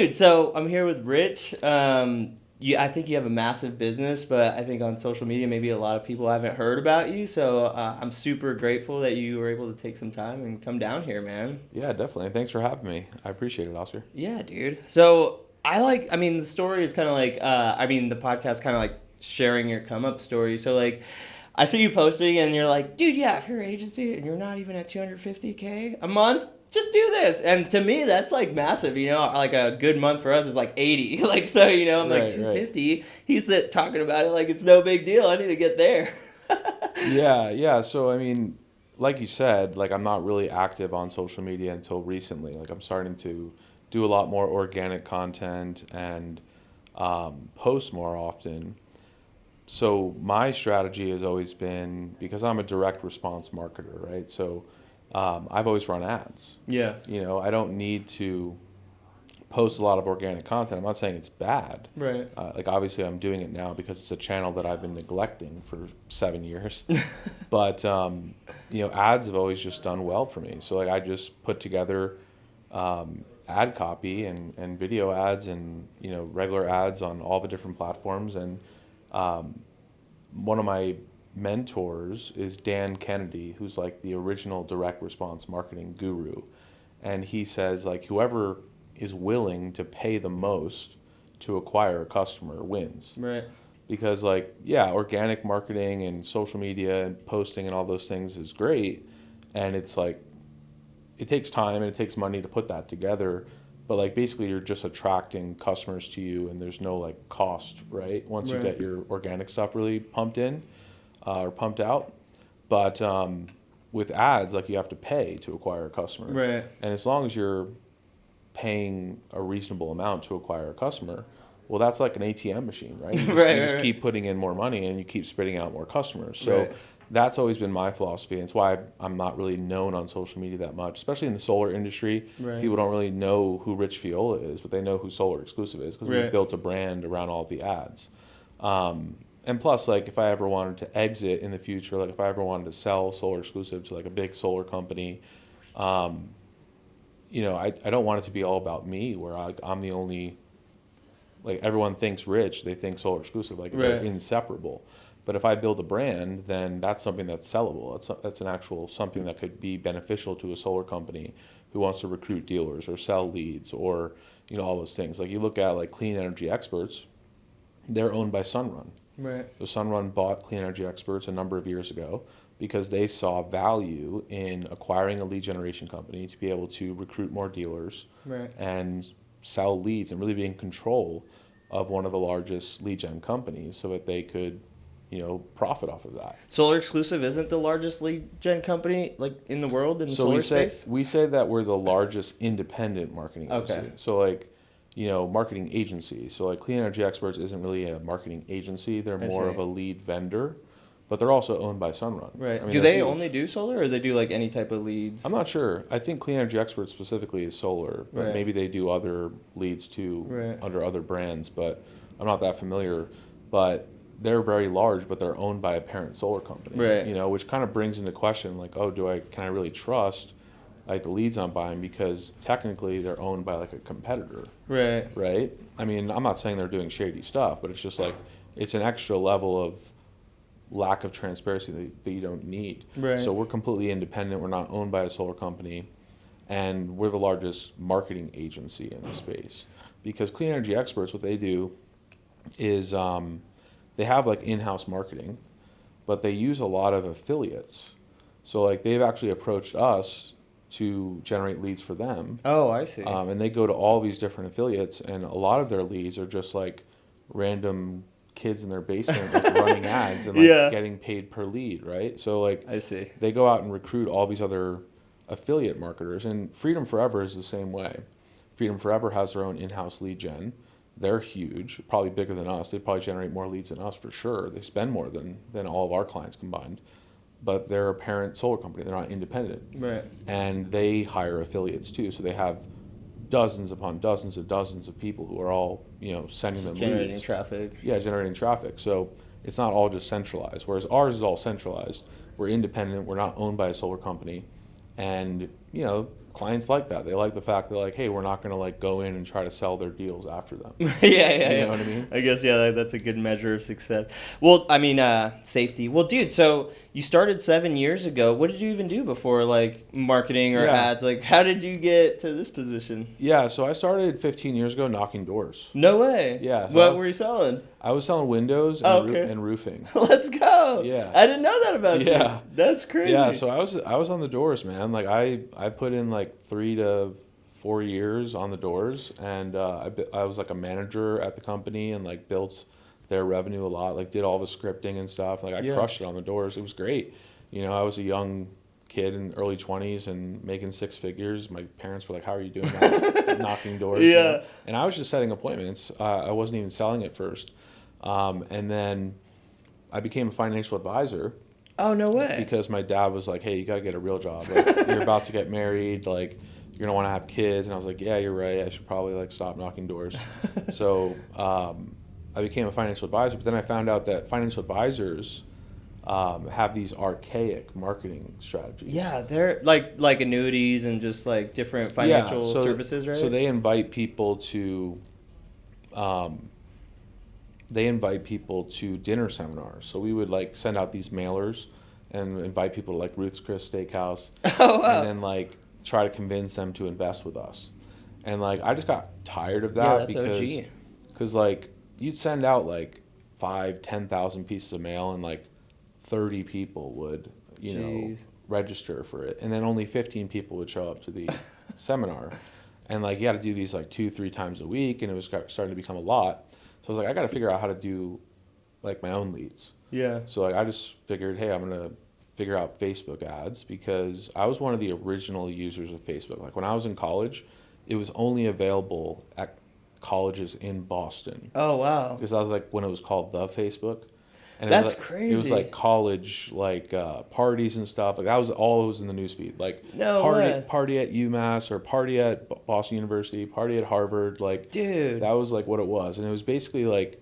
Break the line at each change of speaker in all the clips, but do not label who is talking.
dude, so I'm here with Rich. I think you have a massive business, but I think on social media, maybe a lot of people haven't heard about you. So I'm super grateful that you were able to take some time and come down here, man.
Yeah, definitely. Thanks for having me. I appreciate it, Oscar.
Yeah, dude. So the story is kind of like, the podcast kind of like sharing your come up story. So like, I see you posting and you're like, dude, yeah, if you're an agency and you're not even at 250K a month, just do this. And to me, that's like massive, like a good month for us is like 80. Like, so, I'm like
Right,
250. Right. He's talking about it like it's no big deal. I need to get there.
Yeah. So, like you said, like I'm not really active on social media until recently. Like I'm starting to do a lot more organic content and post more often. So my strategy has always been, because I'm a direct response marketer, right? So I've always run ads.
Yeah.
I don't need to post a lot of organic content. I'm not saying it's bad.
Right.
Like obviously I'm doing it now because it's a channel that I've been neglecting for 7 years. But ads have always just done well for me. So like I just put together ad copy and video ads and regular ads on all the different platforms. And one of my mentors is Dan Kennedy, who's like the original direct response marketing guru. And he says like whoever is willing to pay the most to acquire a customer wins.
Right.
Because like, yeah, organic marketing and social media and posting and all those things is great. And it's like, it takes time and it takes money to put that together. But like basically you're just attracting customers to you and there's no like cost, right? Once you get your organic stuff really pumped in or pumped out. But with ads, like you have to pay to acquire a customer.
Right.
And as long as you're paying a reasonable amount to acquire a customer, well, that's like an ATM machine, right? You just keep putting in more money and you keep spitting out more customers. So that's always been my philosophy. And it's why I'm not really known on social media that much, especially in the solar industry.
Right.
People don't really know who Rich Feola is, but they know who Solar Exclusive is because we built a brand around all the ads. And plus, like if I ever wanted to exit in the future, like if I ever wanted to sell Solar Exclusive to like a big solar company, I don't want it to be all about me where I'm the only, like everyone thinks Rich, they think Solar Exclusive, like they're inseparable. But if I build a brand, then that's something that's sellable. That's an actual something that could be beneficial to a solar company who wants to recruit dealers or sell leads or, all those things. Like you look at like Clean Energy Experts, they're owned by Sunrun.
Right.
So Sunrun bought Clean Energy Experts a number of years ago because they saw value in acquiring a lead generation company to be able to recruit more dealers and sell leads and really be in control of one of the largest lead gen companies so that they could profit off of that.
Solar Exclusive isn't the largest lead gen company like in the world in the solar space?
We say that we're the largest independent marketing agency. So like, marketing agency. So like Clean Energy Experts isn't really a marketing agency. They're more of a lead vendor, but they're also owned by Sunrun.
Right. Do they only do solar or they do like any type of leads?
I'm not sure. I think Clean Energy Experts specifically is solar, but maybe they do other leads too under other brands, but I'm not that familiar. But they're very large, but they're owned by a parent solar company. Right. Which kind of brings into question like, oh, can I really trust like the leads I'm buying because technically they're owned by like a competitor. Right. I mean, I'm not saying they're doing shady stuff, but it's just like it's an extra level of lack of transparency that you don't need. Right. So we're completely independent. We're not owned by a solar company, and we're the largest marketing agency in the space. Because Clean Energy Experts, what they do is they have like in-house marketing, but they use a lot of affiliates. So like they've actually approached us to generate leads for them.
Oh, I see.
And they go to all these different affiliates, and a lot of their leads are just like random kids in their basement like running ads and like getting paid per lead, right? So like
I see.
They go out and recruit all these other affiliate marketers, and Freedom Forever is the same way. Freedom Forever has their own in-house lead gen. They're huge, probably bigger than us. They probably generate more leads than us for sure. They spend more than all of our clients combined. But they're a parent solar company. They're not independent.
Right.
And they hire affiliates too. So they have dozens upon dozens of people who are all, sending them
generating
leads.
Traffic.
Yeah, generating traffic. So it's not all just centralized. Whereas ours is all centralized. We're independent. We're not owned by a solar company. And, clients like that. They like the fact that like, hey, we're not going to like go in and try to sell their deals after them.
Yeah.
You know what I mean?
I guess, yeah, that's a good measure of success. Well, I mean, safety. Well, dude, so you started 7 years ago. What did you even do before, like, marketing or ads? Like, how did you get to this position?
Yeah, so I started 15 years ago knocking doors.
No way.
Yeah. So
what were you selling?
I was selling windows and roofing.
Let's go.
Yeah.
I didn't know that about you. That's crazy.
Yeah, so I was on the doors, man. Like I put in like 3 to 4 years on the doors, and I was like a manager at the company and like built their revenue a lot. Like did all the scripting and stuff. Like I crushed it on the doors. It was great. You know, I was a young kid in early 20s and making 6 figures. My parents were like, "How are you doing that?" Knocking doors.
Yeah.
You know? And I was just setting appointments. I wasn't even selling at first. And then I became a financial advisor.
Oh, no way.
Because my dad was like, "Hey, you got to get a real job. Like, you're about to get married. Like, you're going to want to have kids." And I was like, "Yeah, you're right. I should probably like stop knocking doors." So I became a financial advisor. But then I found out that financial advisors have these archaic marketing strategies.
Yeah, they're like annuities and just like different financial services, right?
So they invite people to dinner seminars. So we would like send out these mailers and invite people to like Ruth's Chris Steakhouse.
Oh, wow.
And then like try to convince them to invest with us. And like I just got tired of that because like you'd send out like 5,000-10,000 pieces of mail and like 30 people would, you know, register for it. And then only 15 people would show up to the seminar. And like you had to do these like 2-3 times a week, and it was starting to become a lot. So I was like, I got to figure out how to do like my own leads.
Yeah.
So like I just figured, hey, I'm going to figure out Facebook ads, because I was one of the original users of Facebook. Like when I was in college, it was only available at colleges in Boston.
Oh, wow.
Because I was like when it was called the Facebook. And
that's crazy.
It was like college, like parties and stuff. Like that was all it was in the newsfeed. Like party at UMass, or party at Boston University, party at Harvard. Like, dude, that was like what it was. And it was basically like,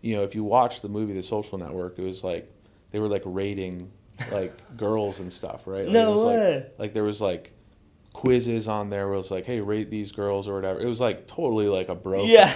you know, if you watch the movie The Social Network, it was like they were like rating like girls and stuff, right? Like,
no way.
Like there was like quizzes on there where it was like, hey, rate these girls or whatever. It was like totally like a bro.
Yeah.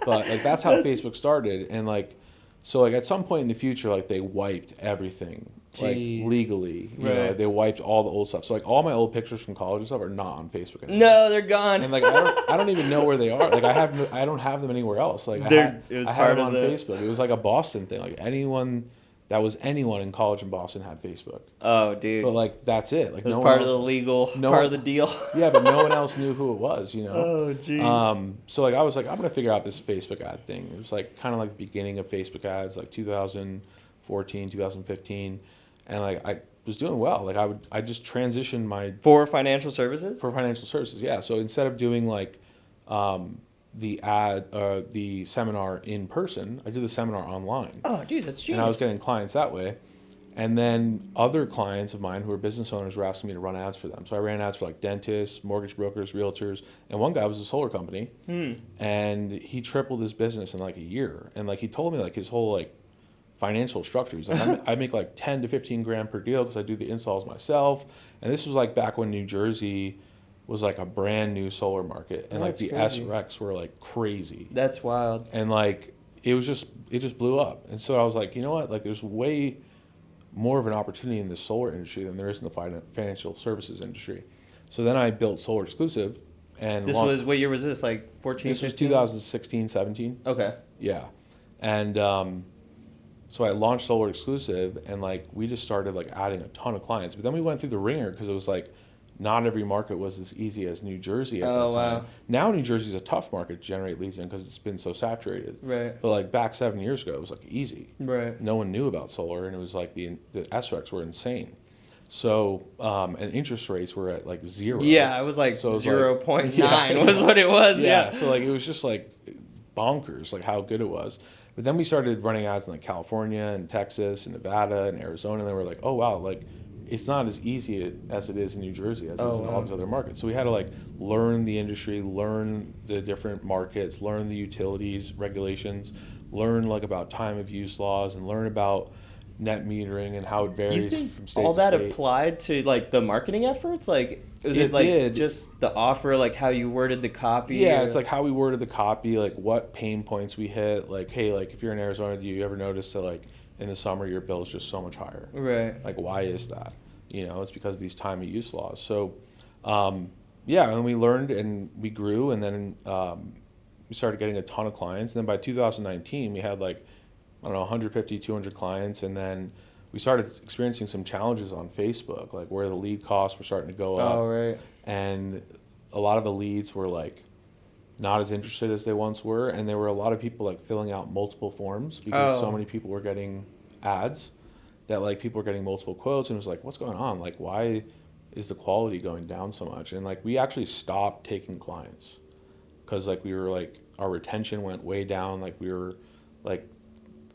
But like that's how Facebook started, and like. So like at some point in the future, like they wiped everything, like legally. You know, they wiped all the old stuff. So like all my old pictures from college and stuff are not on Facebook anymore.
No, they're gone.
And like I don't even know where they are. Like I don't have them anywhere else. Like I had them on Facebook. It was like a Boston thing. Like anyone in college in Boston had Facebook.
Oh, dude.
But like that's it. Like
it was part of the legal part of the deal.
Yeah, but no one else knew who it was, you know.
Oh, jeez.
So like I was like, I'm gonna figure out this Facebook ad thing. It was like kind of like the beginning of Facebook ads, like 2014, 2015, and like I was doing well. Like I just transitioned
for financial services.
Yeah. So instead of doing like the seminar in person, I did the seminar online.
Oh, dude, that's genius.
And I was getting clients that way. And then other clients of mine who were business owners were asking me to run ads for them. So I ran ads for like dentists, mortgage brokers, realtors, and one guy was a solar company. And he tripled his business in like a year. And like he told me like his whole like financial structure. He's like, I make like 10 to 15 grand per deal because I do the installs myself. And this was like back when New Jersey was like a brand new solar market, and like the SRECs were like crazy.
That's wild.
And like it just blew up. And so I was like, you know what? Like there's way more of an opportunity in the solar industry than there is in the financial services industry. So then I built Solar Exclusive, and
this was, what year was this? Like 14,
This 15? Was 2016, 17.
Okay.
Yeah. And so I launched Solar Exclusive, and like we just started like adding a ton of clients. But then we went through the ringer because it was like not every market was as easy as New Jersey at that time. Wow. Now New Jersey's a tough market to generate leads in because it's been so saturated.
Right.
But like back 7 years ago, it was like easy.
Right.
No one knew about solar, and it was like the SRECs were insane. So and interest rates were at like 0.
Yeah, it was like 0.9 was what it was. Yeah.
So like it was just like bonkers, like how good it was. But then we started running ads in like California and Texas and Nevada and Arizona, and then we're like, oh wow, like it's not as easy as it is in New Jersey as it is in all these other markets. So we had to like learn the industry, learn the different markets, learn the utilities regulations, learn like about time of use laws, and learn about net metering and how it varies from state
all
to
that
state.
applied to like the marketing efforts? Like, is it like
did.
just the offer, like how you worded the copy?
Yeah,
or...
it's like how we worded the copy, like what pain points we hit. Like, hey, like if you're in Arizona, do you ever notice that like in the summer your bill's just so much higher?
Right.
Like, why is that? It's because of these time of use laws. So, yeah, and we learned and we grew, and then we started getting a ton of clients. And then by 2019, we had like, I don't know, 150, 200 clients. And then we started experiencing some challenges on Facebook, like where the lead costs were starting to go up.
Oh, right.
And a lot of the leads were like not as interested as they once were. And there were a lot of people like filling out multiple forms because so many people were getting ads that like people were getting multiple quotes. And it was like, what's going on? Like, why is the quality going down so much? And like we actually stopped taking clients because like we were like our retention went way down. Like we were like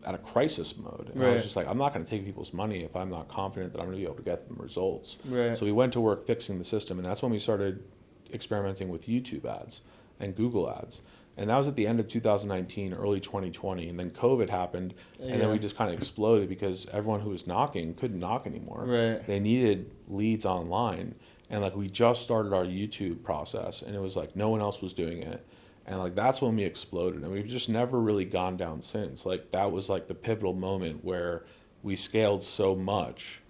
at a crisis mode. And I was just like, I'm not going to take people's money if I'm not confident that I'm going to be able to get them results.
Right.
So we went to work fixing the system, and that's when we started experimenting with YouTube ads and Google ads. And that was at the end of 2019, early 2020, and then COVID happened, and then we just kind of exploded because everyone who was knocking couldn't knock anymore.
Right.
They needed leads online, and like we just started our YouTube process, and it was like no one else was doing it. And like that's when we exploded, and we've just never really gone down since. Like that was like the pivotal moment where we scaled so much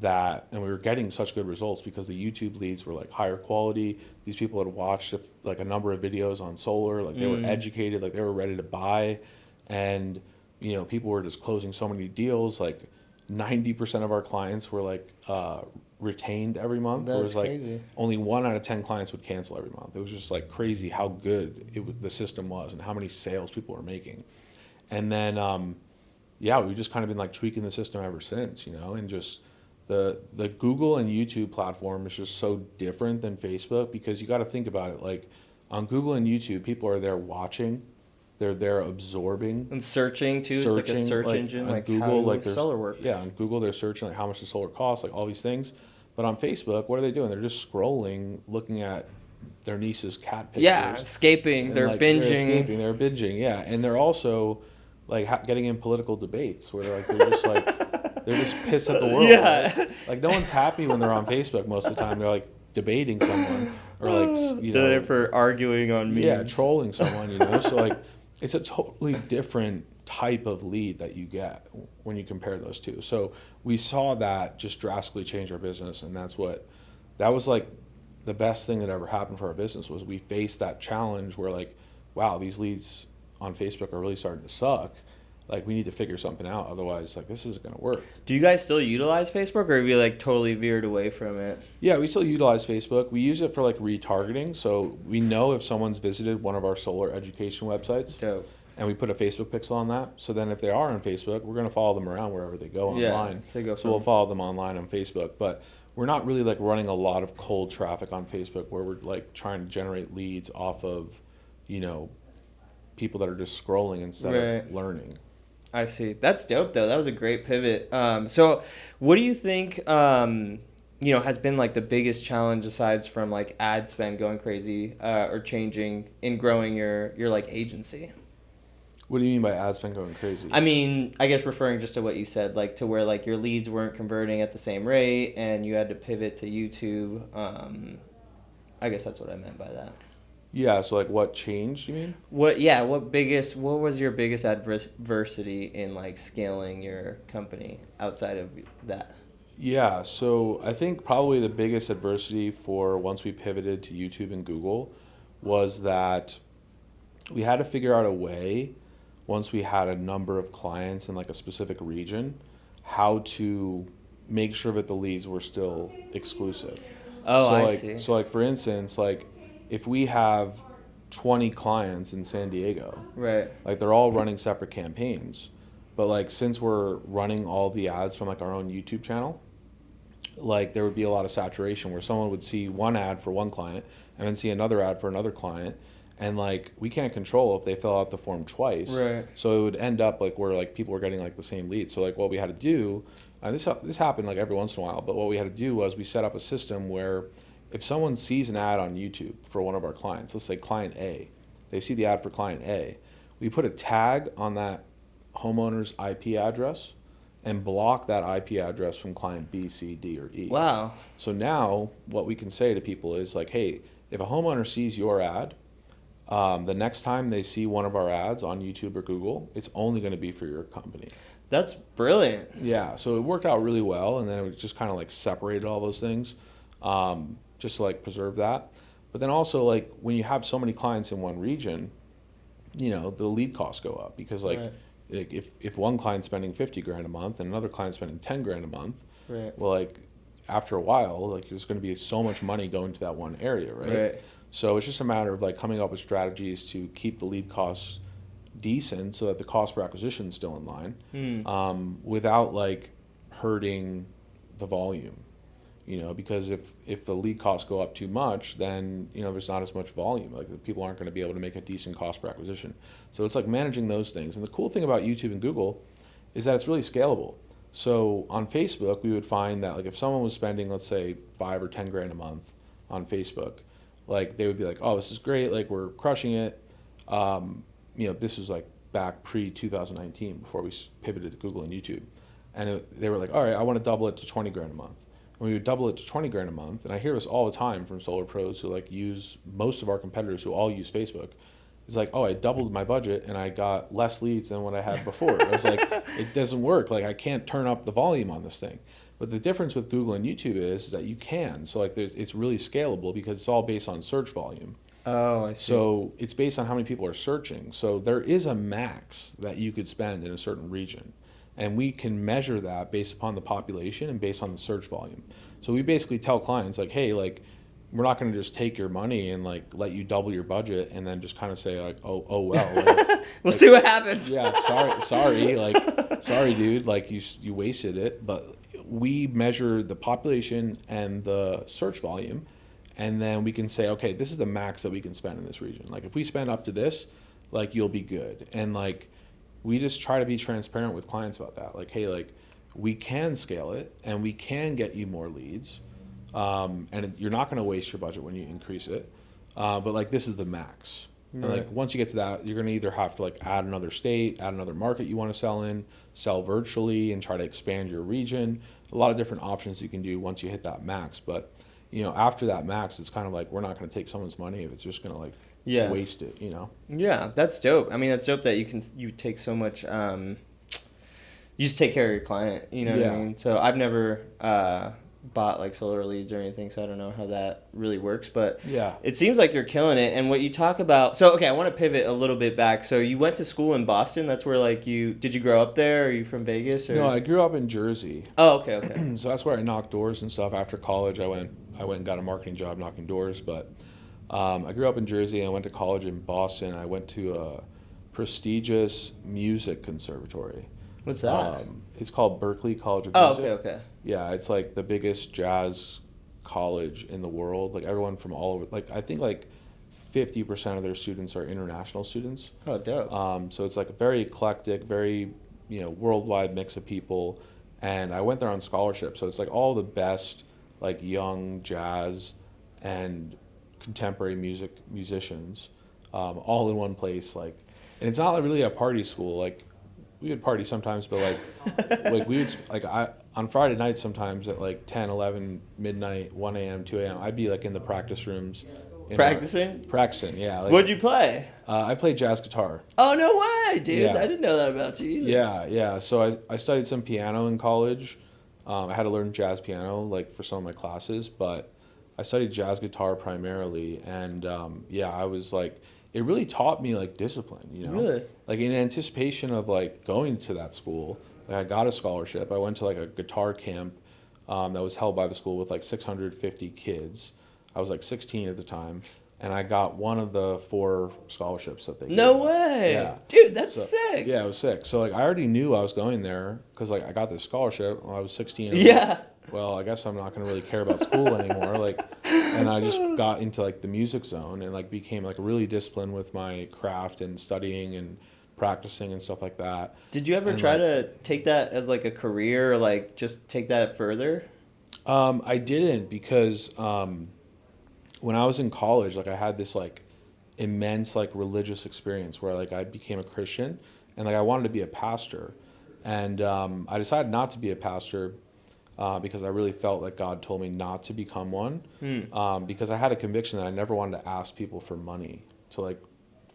that, and we were getting such good results because the YouTube leads were like higher quality. These people had watched like a number of videos on solar, like they were educated, like they were ready to buy, and people were just closing so many deals. Like 90% of our clients were like retained every month.
That's
whereas like
crazy.
only 1 out of 10 clients would cancel every month. It was just like crazy how good the system was and how many sales people were making. And then we've just kind of been like tweaking the system ever since, and just the Google and YouTube platform is just so different than Facebook because you got to think about it. Like on Google and YouTube, people are there watching. They're there absorbing
and searching too. It's like a search engine, like
Google,
how
like
solar work.
Yeah, on Google they're searching like how much the solar costs, like all these things. But on Facebook, what are they doing? They're just scrolling, looking at their niece's cat pictures.
Yeah, escaping. They're
like,
binging.
They're binging. Yeah, and they're also like getting in political debates where like they're just like they're just pissed at the world.
Yeah.
Right? Like no one's happy when they're on Facebook most of the time. They're like debating someone or like
they're for arguing on memes.
Yeah, trolling someone. So like it's a totally different type of lead that you get when you compare those two. So we saw that just drastically change our business, and that was like the best thing that ever happened for our business was we faced that challenge where like, wow, these leads on Facebook are really starting to suck. Like we need to figure something out, otherwise like this isn't going to work.
Do you guys still utilize Facebook, or have you like totally veered away from it?
Yeah, we still utilize Facebook. We use it for like retargeting, so we know if someone's visited one of our solar education websites.
Dope.
And we put a Facebook pixel on that. So then if they are on Facebook, we're going to follow them around wherever they go online. So we'll follow them online on Facebook. But we're not really like running a lot of cold traffic on Facebook where we're like trying to generate leads off of, people that are just scrolling instead of learning.
I see. That's dope though. That was a great pivot. So what do you think, has been like the biggest challenge aside from like ad spend going crazy or changing in growing your like agency?
What do you mean by ad spend going crazy?
I mean, I guess referring just to what you said, like to where like your leads weren't converting at the same rate and you had to pivot to YouTube. I guess that's what I meant by that.
Yeah, so like what changed, you mean?
What was your biggest adversity in like scaling your company outside of that?
Yeah, so I think probably the biggest adversity for once we pivoted to YouTube and Google was that we had to figure out a way, once we had a number of clients in like a specific region, how to make sure that the leads were still exclusive.
Oh,
so
I
like,
see.
So like for instance, like if we have 20 clients in San Diego,
right?
Like they're all running separate campaigns, but like since we're running all the ads from like our own YouTube channel, like there would be a lot of saturation where someone would see one ad for one client and then see another ad for another client. And like we can't control if they fill out the form twice,
right?
So it would end up like where like people were getting like the same lead. So like what we had to do, and this happened like every once in a while, but what we had to do was we set up a system where if someone sees an ad on YouTube for one of our clients, let's say client A, they see the ad for client A, we put a tag on that homeowner's IP address, and block that IP address from client B, C, D, or E.
Wow.
So now what we can say to people is like, hey, if a homeowner sees your ad, the next time they see one of our ads on YouTube or Google, it's only going to be for your company.
That's brilliant.
Yeah, so it worked out really well, and then it just kind of like separated all those things, just to like preserve that. But then also like when you have so many clients in one region, you know, the lead costs go up because like if one client's spending 50 grand a month and another client's spending 10 grand a month, well, like after a while, like there's going to be so much money going to that one area, right? So it's just a matter of like coming up with strategies to keep the lead costs decent so that the cost per acquisition is still in line, without like hurting the volume, you know, because if the lead costs go up too much, then, you know, there's not as much volume, like the people aren't going to be able to make a decent cost per acquisition. So it's like managing those things. And the cool thing about YouTube and Google is that it's really scalable. So on Facebook, we would find that like if someone was spending, let's say 5 or 10 grand a month on Facebook, like they would be like, oh, this is great, like we're crushing it. You know, this was like back pre-2019 before we pivoted to Google and YouTube. And they were like, all right, I want to double it to 20 grand a month. And we would double it to 20 grand a month. And I hear this all the time from solar pros who like use, most of our competitors who all use Facebook. It's like, oh, I doubled my budget and I got less leads than what I had before. I was like, it doesn't work. Like I can't turn up the volume on this thing. But the difference with Google and YouTube is that you can. So like it's really scalable because it's all based on search volume.
Oh, I see.
So it's based on how many people are searching. So there is a max that you could spend in a certain region. And we can measure that based upon the population and based on the search volume. So we basically tell clients like, hey, like we're not going to just take your money and like let you double your budget and then just kind of say like, oh well. Like,
we'll see what happens.
Yeah, sorry, dude. Like you wasted it. But we measure the population and the search volume. And then we can say, okay, this is the max that we can spend in this region. Like if we spend up to this, like you'll be good. And like we just try to be transparent with clients about that. Like, hey, like we can scale it and we can get you more leads. And you're not going to waste your budget when you increase it. But like this is the max. Right. And like once you get to that, you're going to either have to like add another state, add another market you want to sell in, sell virtually and try to expand your region. A lot of different options you can do once you hit that max. But you know, after that max, it's kind of like we're not going to take someone's money if it's just going to like waste it, you know?
Yeah, that's dope. I mean, that's dope that you take so much, you just take care of your client, you know what I mean? So I've never bought like solar leads or anything, so I don't know how that really works, but it seems like you're killing it. And what you talk about, so okay, I want to pivot a little bit back. So you went to school in Boston. That's where like did you grow up there? Are you from Vegas? Or?
No, I grew up in Jersey.
Oh, okay.
So that's where I knocked doors and stuff. After college, I went and got a marketing job knocking doors, but I grew up in Jersey. I went to college in Boston. I went to a prestigious music conservatory.
What's that?
It's called Berklee College of Music.
Oh, okay.
Yeah, it's like the biggest jazz college in the world. Like everyone from all over, like I think like 50% of their students are international students.
Oh, dope.
So it's like a very eclectic, very, you know, worldwide mix of people. And I went there on scholarship. So it's like all the best like young jazz and contemporary musicians, all in one place. Like, and it's not really a party school. Like we would party sometimes, but like we would like on Friday nights sometimes at like 10, 11, midnight, 1 a.m., 2 a.m. I'd be like in the practice rooms. Practicing, yeah. Like,
what'd you play?
I played jazz guitar.
Oh, no way, dude.
Yeah.
I didn't know that about you either.
Yeah. So I studied some piano in college. I had to learn jazz piano like for some of my classes, but I studied jazz guitar primarily. And I was like, it really taught me like discipline, you know?
Really?
Like in anticipation of like going to that school, like, I got a scholarship. I went to like a guitar camp that was held by the school with like 650 kids. I was like 16 at the time, and I got one of the 4 scholarships that they gave.
No way!
Yeah.
Dude, that's sick!
Yeah, it was sick. So like I already knew I was going there because like I got this scholarship when I was 16.
Yeah.
Well, I guess I'm not going to really care about school anymore. Like, and I just got into like the music zone and like became like really disciplined with my craft and studying and practicing and stuff like that.
Did you ever try to take that as like a career or like just take that further?
I didn't because when I was in college, like I had this like immense like religious experience where like I became a Christian and like I wanted to be a pastor. And I decided not to be a pastor because I really felt like God told me not to become one. Because I had a conviction that I never wanted to ask people for money to like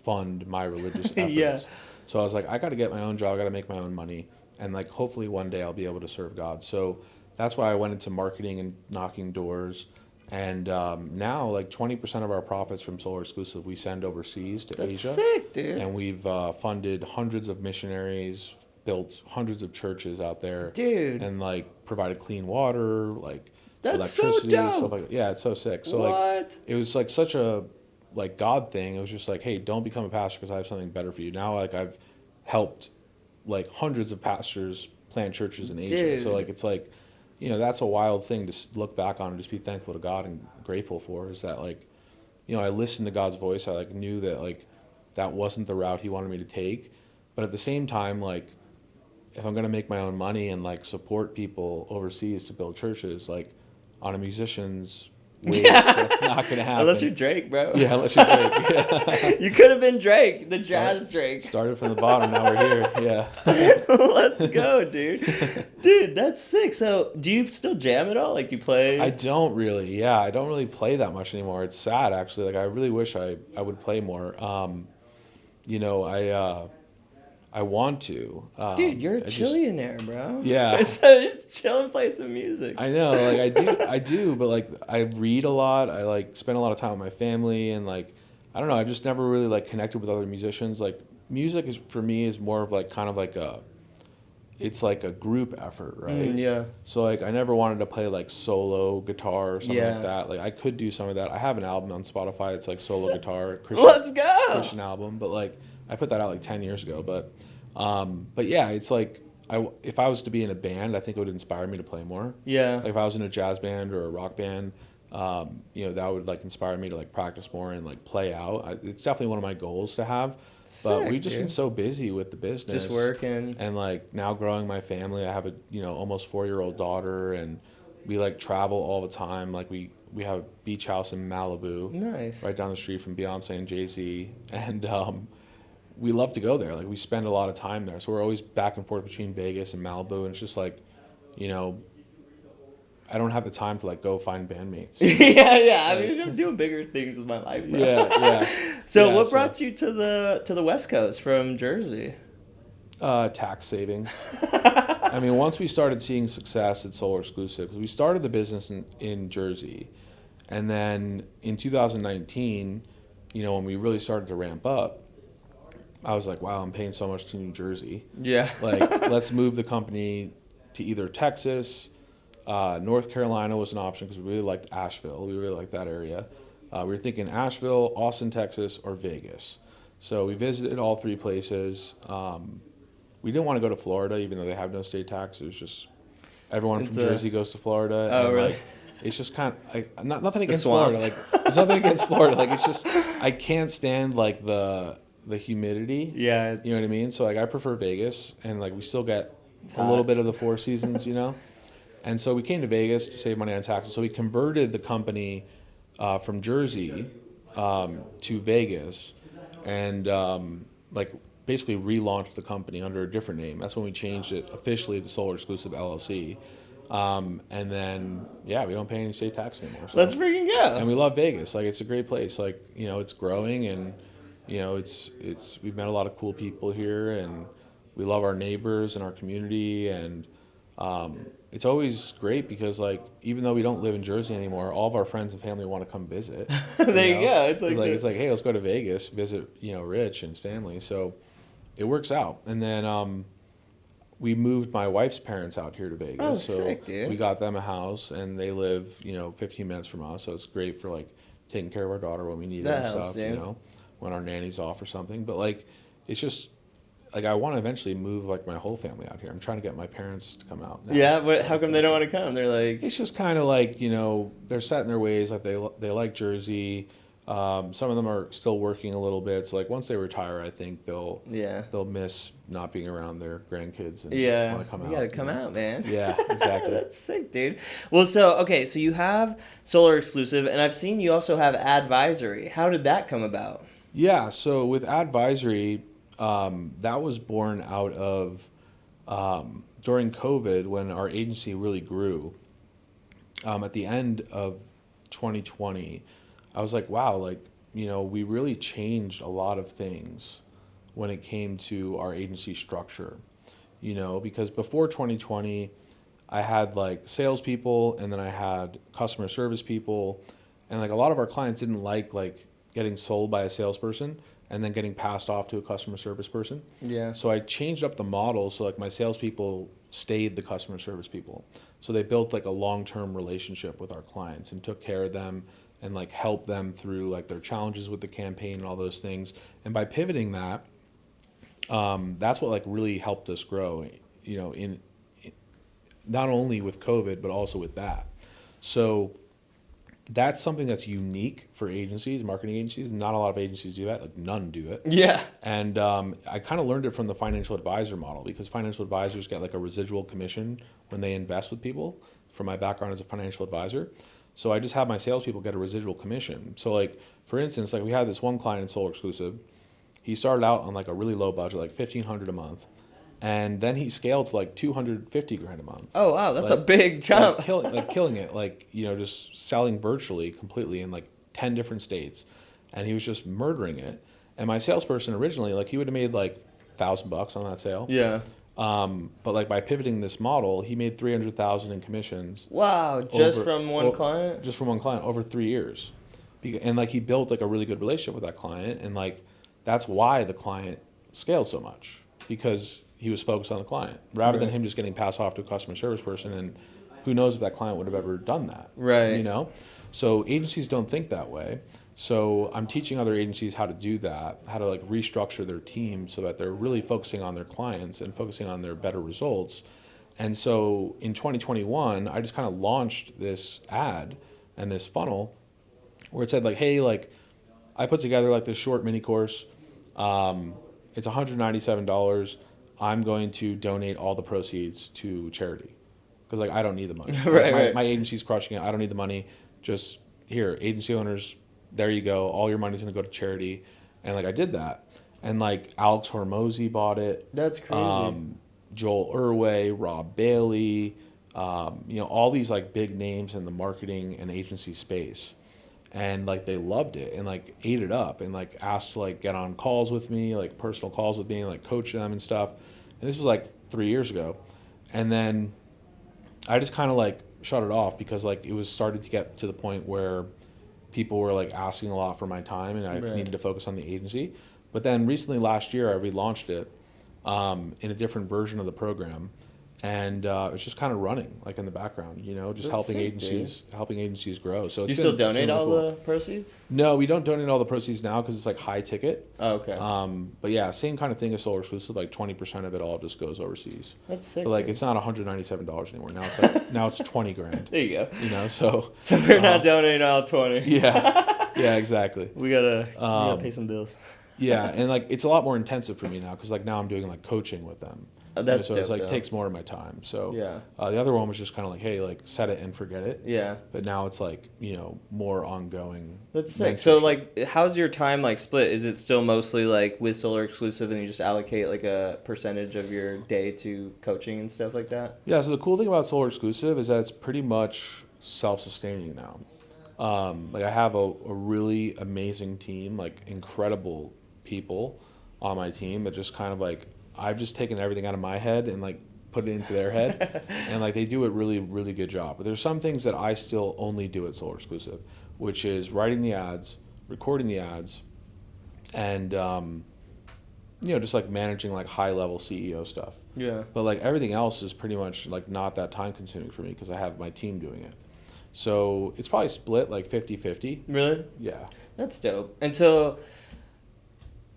fund my religious efforts.
Yeah.
So I was like, I got to get my own job, I got to make my own money, and like hopefully one day I'll be able to serve God. So that's why I went into marketing and knocking doors. And now, like 20% of our profits from Solar Exclusive, we send overseas to Asia.
That's sick, dude.
And we've funded hundreds of missionaries, built hundreds of churches out there,
dude,
and like provided clean water, like
that's
electricity,
so dope.
stuff like that. Yeah, it's so sick. So
what?
Like it was like such a like God thing. It was just like, hey, don't become a pastor because I have something better for you. Now like I've helped like hundreds of pastors plant churches in Asia.
Dude.
So like it's like, you know, that's a wild thing to look back on and just be thankful to God and grateful for, is that like, you know, I listened to God's voice. I like knew that like that wasn't the route he wanted me to take. But at the same time, like if I'm going to make my own money and like support people overseas to build churches, like on a musician's wage, that's not going to happen.
Unless you're Drake, bro.
Yeah, unless you're Drake. Yeah.
You could have been Drake, the jazz Drake.
Started from the bottom, now we're here. Yeah.
Let's go, dude. Dude, that's sick. So, do you still jam at all? Like, do you play?
I don't really. Yeah, I don't really play that much anymore. It's sad, actually. Like, I really wish I would play more. You know, I want to.
Dude, you're a chillionaire, bro.
Yeah.
It's a chilling place of music.
I know, like I do, but like I read a lot. I like spend a lot of time with my family, and like I don't know, I've just never really like connected with other musicians. Like music is for me is more of like kind of like it's like a group effort, right?
Yeah.
So like I never wanted to play like solo guitar or something like that. Like I could do some of that. I have an album on Spotify. It's like solo guitar,
Let's go.
Christian album, but like I put that out like 10 years ago. But yeah, it's like if I was to be in a band, I think it would inspire me to play more.
Yeah.
Like if I was in a jazz band or a rock band, you know, that would like inspire me to like practice more and like play out. It's definitely one of my goals to have. But we've just been so busy with the business,
just working,
and like now growing my family. I have a almost 4-year-old daughter, and we like travel all the time. Like we have a beach house in Malibu,
nice,
right down the street from Beyonce and Jay-Z, and we love to go there. Like we spend a lot of time there, so we're always back and forth between Vegas and Malibu, and it's just like, you know, I don't have the time to like go find bandmates.
yeah. I mean, I'm doing bigger things with my life, bro.
Yeah.
So what brought you to the West Coast from Jersey?
Tax savings. I mean, once we started seeing success at Solar Exclusive, because we started the business in Jersey, and then in 2019, you know, when we really started to ramp up, I was like, wow, I'm paying so much to New Jersey.
Yeah.
Like, let's move the company to either Texas. North Carolina was an option because we really liked Asheville. We really liked that area. We were thinking Asheville, Austin, Texas, or Vegas. So we visited all three places. We didn't want to go to Florida, even though they have no state tax. It was just everyone from Jersey goes to Florida.
Oh, and really?
Like, it's just kind of like nothing against Florida. Like there's nothing against Florida. Like it's just I can't stand like the humidity.
Yeah.
You know what I mean? So like I prefer Vegas, and like we still get a little bit of the Four Seasons, you know. And so we came to Vegas to save money on taxes. So we converted the company from Jersey to Vegas, and like basically relaunched the company under a different name. That's when we changed it officially to Solar Exclusive LLC. And then we don't pay any state tax anymore. So.
Let's freaking go.
And we love Vegas. Like it's a great place. Like, you know, it's growing, and you know, it's we've met a lot of cool people here, and we love our neighbors and our community, and it's always great because like even though we don't live in Jersey anymore, all of our friends and family want to come visit.
There you go. It's like
hey, let's go to Vegas, visit, you know, Rich and his family. So it works out. And then we moved my wife's parents out here to Vegas.
Oh,
so
sick, dude.
We got them a house, and they live, you know, 15 minutes from us. So it's great for like taking care of our daughter when we need it and stuff, you know, when our nanny's off or something. But like it's just like I want to eventually move like my whole family out here. I'm trying to get my parents to come out now.
Yeah, but how come they don't want to come? They're like,
it's just kind of like, you know, they're set in their ways. Like they like Jersey. Some of them are still working a little bit. So like once they retire, I think they'll miss not being around their grandkids and want to come out.
You gotta come out, man.
Yeah, exactly.
That's sick, dude. Well, so you have Solar Exclusive, and I've seen you also have Advisory. How did that come about?
Yeah, so with Advisory, that was born out of During COVID, when our agency really grew, at the end of 2020, I was like, wow, like, we really changed a lot of things when it came to our agency structure, because before 2020, I had like salespeople and then I had customer service people, and like a lot of our clients didn't like getting sold by a salesperson and then getting passed off to a customer service person.
Yeah.
So I changed up the model so like my salespeople stayed the customer service people. So they built like a long-term relationship with our clients and took care of them and like helped them through like their challenges with the campaign and all those things. And by pivoting that, that's what like really helped us grow, in not only with COVID, but also with that. So that's something that's unique for agencies, marketing agencies. Not a lot of agencies do that, like none do it.
Yeah.
And I kind of learned it from the financial advisor model, because financial advisors get like a residual commission when they invest with people, from my background as a financial advisor. So I just have my salespeople get a residual commission. So like, for instance, like we had this one client in Solar Exclusive. He started out on like a really low budget, like $1,500 a month. And then he scaled to like 250 grand a month.
Oh wow, that's
like,
a big jump.
Killing it, like just selling virtually completely in like 10 different states, and he was just murdering it. And my salesperson originally, like he would have made like $1,000 on that sale.
Yeah.
But like by pivoting this model, he made 300,000 in commissions.
Wow, just from one client?
Just from one client over 3 years, and like he built like a really good relationship with that client, and like that's why the client scaled so much, because he was focused on the client rather than him just getting passed off to a customer service person, and who knows if that client would have ever done that.
Right.
So agencies don't think that way. So I'm teaching other agencies how to do that, how to like restructure their team so that they're really focusing on their clients and focusing on their better results. And so in 2021, I just kind of launched this ad and this funnel where it said like, hey, like I put together like this short mini course. It's $197. I'm going to donate all the proceeds to charity, because like I don't need the money.
Right.
My agency's crushing it. I don't need the money. Just here, agency owners, there you go. All your money's gonna go to charity. And like I did that, and like Alex Hormozy bought it.
That's crazy.
Joel Irway, Rob Bailey, all these like big names in the marketing and agency space. And like they loved it and like ate it up and like asked to like get on calls with me, like personal calls with me, and like coach them and stuff. And this was like 3 years ago. And then I just kind of like shut it off, because like it was starting to get to the point where people were like asking a lot for my time, and I needed to focus on the agency. But then recently last year I relaunched it in a different version of the program. And it's just kind of running like in the background, just
That's
helping
sick,
helping agencies grow. So
do you still donate all the proceeds?
No, we don't donate all the proceeds now because it's like high ticket.
Oh, okay.
But yeah, same kind of thing as Solar Exclusive. Like 20% of it all just goes overseas.
That's sick.
But like it's not $197 anymore. Now it's like now it's 20 grand.
There you go.
So
we're not donating all 20.
Yeah, exactly.
We gotta pay some bills.
Yeah, and like it's a lot more intensive for me now, because like now I'm doing like coaching with them.
That's
so
dope,
it's like
though.
takes more of my time. So
Yeah.
The other one was just kind of like, hey, like set it and forget it.
Yeah.
But now it's like more ongoing.
That's sick. So like, how's your time like split? Is it still mostly like with Solar Exclusive, and you just allocate like a percentage of your day to coaching and stuff like that?
Yeah. So the cool thing about Solar Exclusive is that it's pretty much self-sustaining now. Like I have a really amazing team, like incredible people on my team, that just kind of like I've just taken everything out of my head and like put it into their head, and like they do a really, really good job. But there's some things that I still only do at Solar Exclusive, which is writing the ads, recording the ads, and just like managing like high level CEO stuff.
Yeah.
But like everything else is pretty much like not that time consuming for me, because I have my team doing it. So it's probably split like 50-50.
Really?
Yeah.
That's dope. And so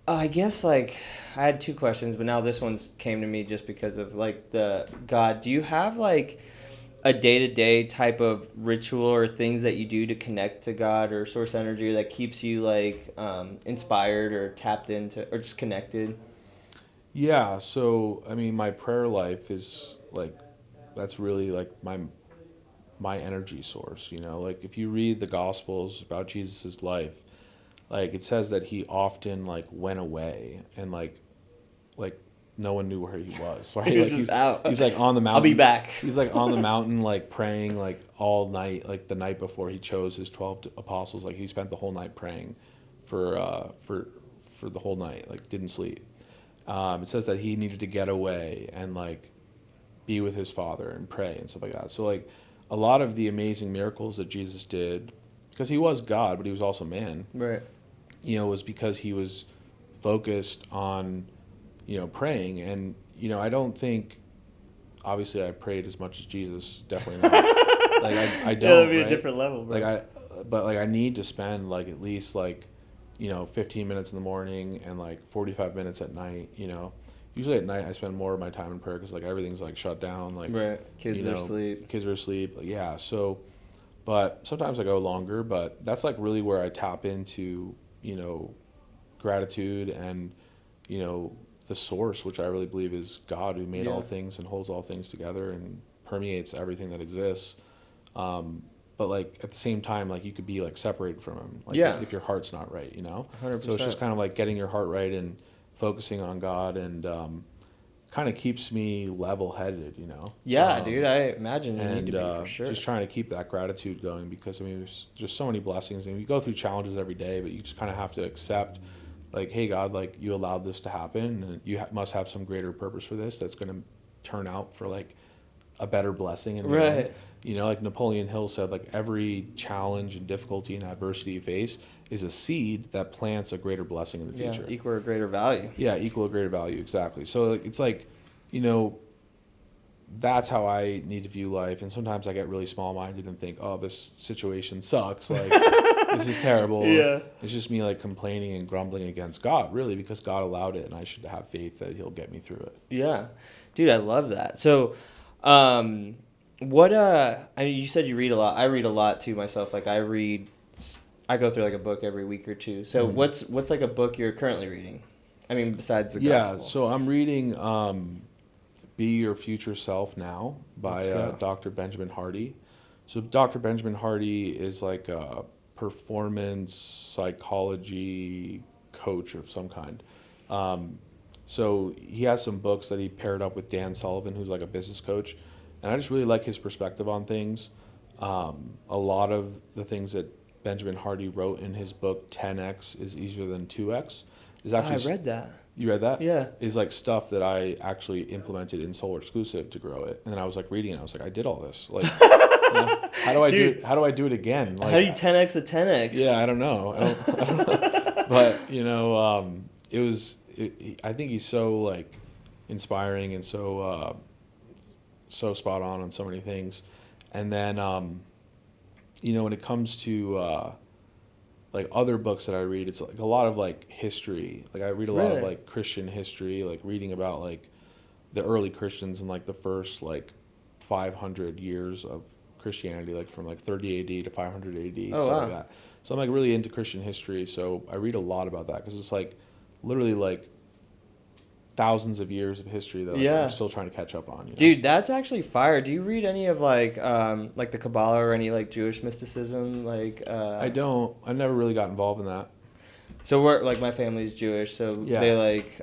I guess like I had two questions, but now this one's came to me just because of like the God. Do you have like a day-to-day type of ritual or things that you do to connect to God or source energy that keeps you like inspired or tapped into or just connected?
Yeah, so I mean my prayer life is like that's really like my energy source, like if you read the Gospels about Jesus' life, like it says that he often like went away and like no one knew where he was. Right?
He was
like
just out.
He's like on the mountain.
I'll be back.
He's like on the mountain, like praying like all night, like the night before he chose his 12 apostles. Like he spent the whole night praying for the whole night, like didn't sleep. It says that he needed to get away and like be with his Father and pray and stuff like that. So like a lot of the amazing miracles that Jesus did, because he was God, but he was also man.
Right.
You know, was because he was focused on, you know, praying. And, you know, I don't think, obviously I prayed as much as Jesus, definitely not. Like I don't,
that'd be
right?
a different level, bro.
But I need to spend like at least like, you know, 15 minutes in the morning and like 45 minutes at night, you know. Usually at night I spend more of my time in prayer because like everything's like shut down. Like,
right. Kids are asleep.
Kids are asleep. Like, yeah. So, but sometimes I go longer, but that's like really where I tap into, you know, gratitude and, you know, the source, which I really believe is God, who made all things and holds all things together and permeates everything that exists. But like at the same time, like you could be like separated from him, like if your heart's not right, you know.
100%.
So it's just kind of like getting your heart right and focusing on God, and kind of keeps me level-headed, you know.
Yeah, dude, I imagine you need to be for sure.
Just trying to keep that gratitude going, because I mean, there's just so many blessings, and you go through challenges every day, but you just kind of have to accept, like, hey God, like you allowed this to happen, and you must have some greater purpose for this that's going to turn out for like a better blessing in the end. You know, like Napoleon Hill said, like every challenge and difficulty and adversity you face is a seed that plants a greater blessing in the future.
Yeah, equal or greater value.
Yeah, equal or greater value, exactly. So it's like, you know, that's how I need to view life. And sometimes I get really small-minded and think, oh, this situation sucks. Like, this is terrible.
Yeah.
It's just me like complaining and grumbling against God, really, because God allowed it, and I should have faith that He'll get me through it.
Yeah. Dude, I love that. So, I mean, you said you read a lot. I read a lot too myself. Like I go through like a book every week or two. So what's like a book you're currently reading? I mean, besides the gospel.
Yeah, so I'm reading Be Your Future Self Now by Dr. Benjamin Hardy. So Dr. Benjamin Hardy is like a performance psychology coach of some kind. So he has some books that he paired up with Dan Sullivan, who's like a business coach. And I just really like his perspective on things. A lot of the things that Benjamin Hardy wrote in his book, 10X is Easier Than 2X. Is actually
I read that.
You read that?
Yeah.
Is like stuff that I actually implemented in Solar Exclusive to grow it. And then I was like reading it. I was like, I did all this. Like, you know, how do I do it? How do I do it again? Like,
how do you 10X the 10X?
Yeah, I don't know. I don't know. But, you know, I think he's so like inspiring and so spot on so many things. And then, you know, when it comes to like other books that I read, it's like a lot of like history. Like I read a lot of like Christian history, like reading about like the early Christians and like the first like 500 years of Christianity, like from like 30 AD to 500 AD, stuff like that. So I'm like really into Christian history. So I read a lot about that because it's like literally like thousands of years of history that like, I'm still trying to catch up on. You know?
Dude, that's actually fire. Do you read any of like the Kabbalah or any like Jewish mysticism? Like
I don't. I've never really got involved in that.
So we're like, my family's Jewish, so they like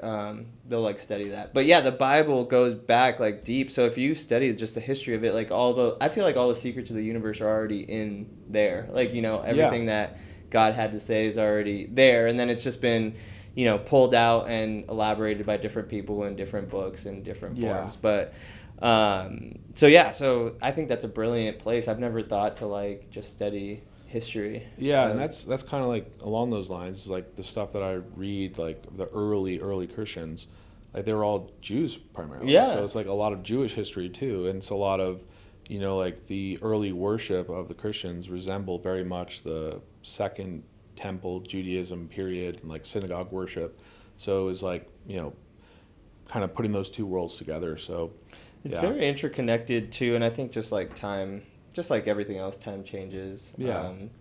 they'll like study that. But yeah, the Bible goes back like deep. So if you study just the history of it, like I feel like all the secrets of the universe are already in there. Like, you know, everything that God had to say is already there, and then it's just been, you know, pulled out and elaborated by different people in different books and different forms. But so I think that's a brilliant place. I've never thought to like just study history.
And that's kind of like along those lines, like the stuff that I read, like the early Christians, like they were all Jews primarily. So it's like a lot of Jewish history too, and it's a lot of, you know, like the early worship of the Christians resemble very much the Second Temple Judaism period and like synagogue worship. So it was like, you know, kind of putting those two worlds together. So
it's very interconnected too, and I think just like time, just like everything else, time changes.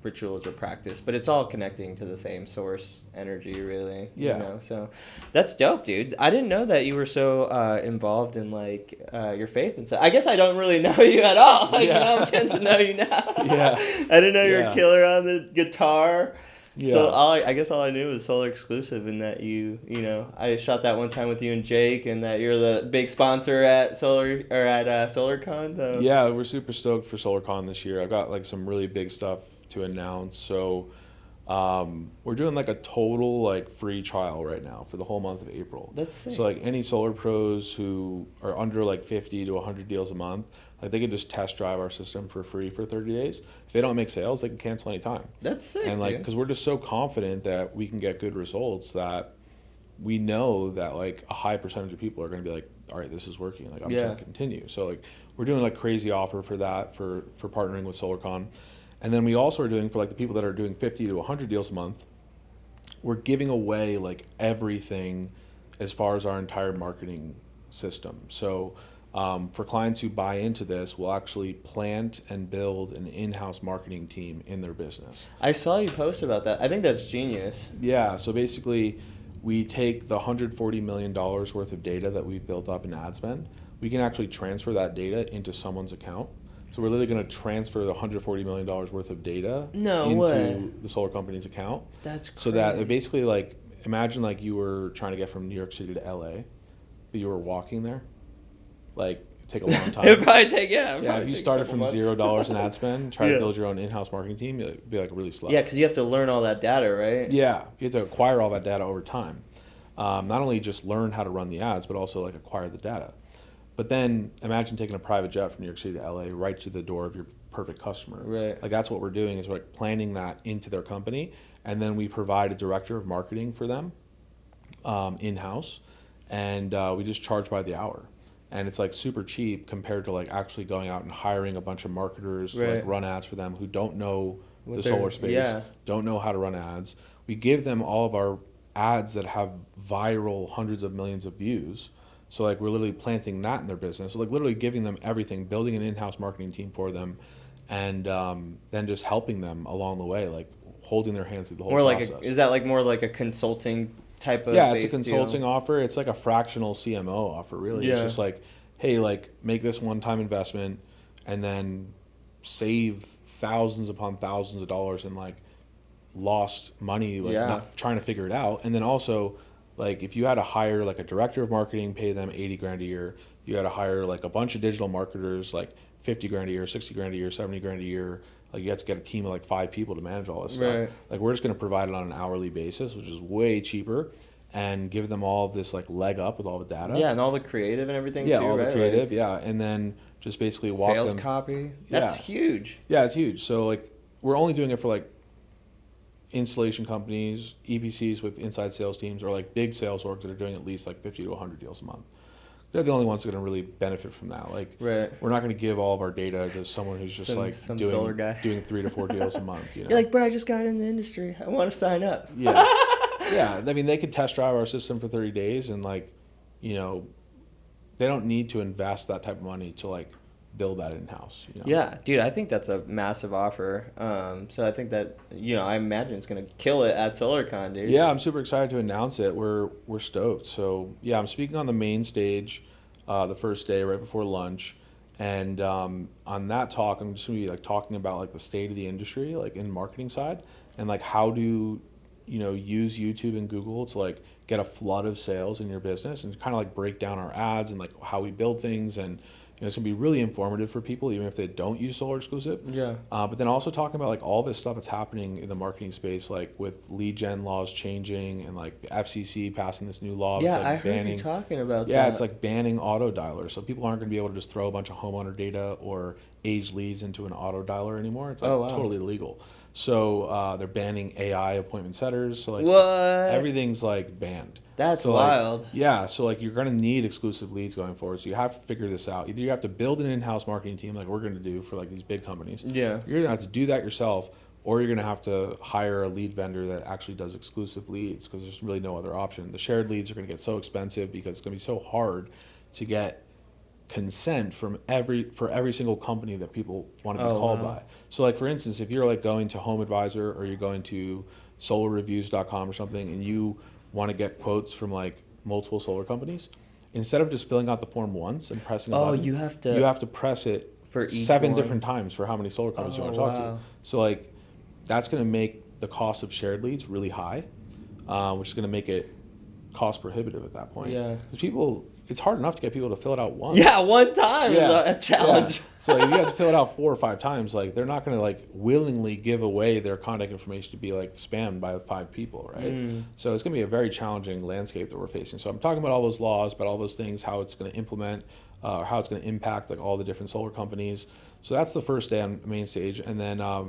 Rituals are practiced, but it's all connecting to the same source energy, really. You know? So that's dope, dude. I didn't know that you were so involved in like your faith and stuff. I guess I don't really know you at all. Like, you know, I'm getting to know you now. I didn't know you were a killer on the guitar.
Yeah.
So I guess all I knew was Solar Exclusive, and that I shot that one time with you and Jake, and that you're the big sponsor at SolarCon. So.
Yeah, we're super stoked for SolarCon this year. I've got like some really big stuff to announce. So we're doing like a total like free trial right now for the whole month of April.
That's sick.
So like any solar pros who are under like 50 to 100 deals a month, like they can just test drive our system for free for 30 days. If they don't make sales, they can cancel anytime.
That's sick,
and like because we're just so confident that we can get good results that we know that like a high percentage of people are going to be like, all right, this is working. Like I'm just going to continue. So like we're doing like crazy offer for that for partnering with SolarCon. And then we also are doing for like the people that are doing 50 to 100 deals a month, we're giving away like everything as far as our entire marketing system. So for clients who buy into this, we'll actually plant and build an in-house marketing team in their business.
I saw you post about that. I think that's genius.
Yeah, so basically we take the $140 million worth of data that we've built up in ad spend. We can actually transfer that data into someone's account. So we're literally going to transfer the $140 million worth of data into the solar company's account.
That's crazy.
So that basically, like, imagine like you were trying to get from New York City to LA, but you were walking there. Like, take a long time.
It'd probably take,
if you started from $0 in ad spend, try to build your own in-house marketing team, it'd be like really slow.
Yeah, because you have to learn all that data, right?
Yeah, you have to acquire all that data over time. Not only just learn how to run the ads, but also like acquire the data. But then imagine taking a private jet from New York City to LA right to the door of your perfect customer.
Right.
Like that's what we're doing is we're like planning that into their company, and then we provide a director of marketing for them in-house, and we just charge by the hour. And it's like super cheap compared to like actually going out and hiring a bunch of marketers to like run ads for them who don't know the solar space, don't know how to run ads. We give them all of our ads that have viral hundreds of millions of views. So like we're literally planting that in their business. So like literally giving them everything, building an in-house marketing team for them, and then just helping them along the way, like holding their hand through the whole process.
Is that like more like a consulting type of
it's a consulting offer. It's like a fractional CMO offer, really.
Yeah.
It's just like, hey, like make this one-time investment and then save thousands upon thousands of dollars in like lost money, like not trying to figure it out. And then also, like if you had to hire like a director of marketing, pay them $80,000 a year. You had to hire like a bunch of digital marketers, like $50,000 a year, $60,000 a year, $70,000 a year. Like you have to get a team of like 5 people to manage all this stuff. Like we're just going to provide it on an hourly basis, which is way cheaper, and give them all of this like leg up with all the data.
Yeah, and all the creative and everything too,
all the
right?
creative, and then just basically walk
sales
them.
Copy. That's huge.
Yeah, it's huge. So like we're only doing it for like installation companies, EPCs with inside sales teams, or like big sales orgs that are doing at least like 50 to 100 deals a month. They're the only ones that are going to really benefit from that. Like, we're not going to give all of our data to someone who's just
some solar guy
doing 3 to 4 deals a month. You know?
You're like, bro, I just got in the industry. I want to sign up.
Yeah. I mean, they could test drive our system for 30 days, and like, you know, they don't need to invest that type of money to like build that in-house. You know?
Yeah, dude, I think that's a massive offer. So I think that, I imagine it's going to kill it at SolarCon, dude.
Yeah, I'm super excited to announce it. We're stoked. So yeah, I'm speaking on the main stage the first day right before lunch. And on that talk, I'm just going to be like talking about like the state of the industry, like in marketing side, and like how to, use YouTube and Google to like get a flood of sales in your business, and kind of like break down our ads and like how we build things. And it's going to be really informative for people, even if they don't use Solar Exclusive.
Yeah.
But then also talking about like all this stuff that's happening in the marketing space, like with lead gen laws changing and like the FCC passing this new law.
Yeah,
that's, like,
I heard you talking about that.
Yeah, it's like banning auto dialers. So people aren't going to be able to just throw a bunch of homeowner data or age leads into an auto dialer anymore. It's like totally illegal. So they're banning AI appointment setters. So like everything's like banned.
That's
so,
wild.
Like, yeah, so like you're going to need exclusive leads going forward. So you have to figure this out. Either you have to build an in-house marketing team like we're going to do for like these big companies.
Yeah.
You're going to have to do that yourself, or you're going to have to hire a lead vendor that actually does exclusive leads, because there's really no other option. The shared leads are going to get so expensive because it's going to be so hard to get consent for every single company that people want to be called by. So like for instance, if you're like going to Home Advisor or you're going to solarreviews.com or something, and you want to get quotes from like multiple solar companies, instead of just filling out the form once and pressing a button, you have to press it
for each
7 different times for how many solar companies you want to talk to. So like that's going to make the cost of shared leads really high, which is going to make it cost prohibitive at that point.
Yeah.
Because it's hard enough to get people to fill it out once.
Yeah, one time is a challenge.
Yeah. So if you have to fill it out 4 or 5 times, like they're not going to like willingly give away their contact information to be like spammed by 5 people, right? So it's going to be a very challenging landscape that we're facing. So I'm talking about all those laws, about all those things, how it's going to implement, how it's going to impact like all the different solar companies. So that's the first day on the main stage, and then a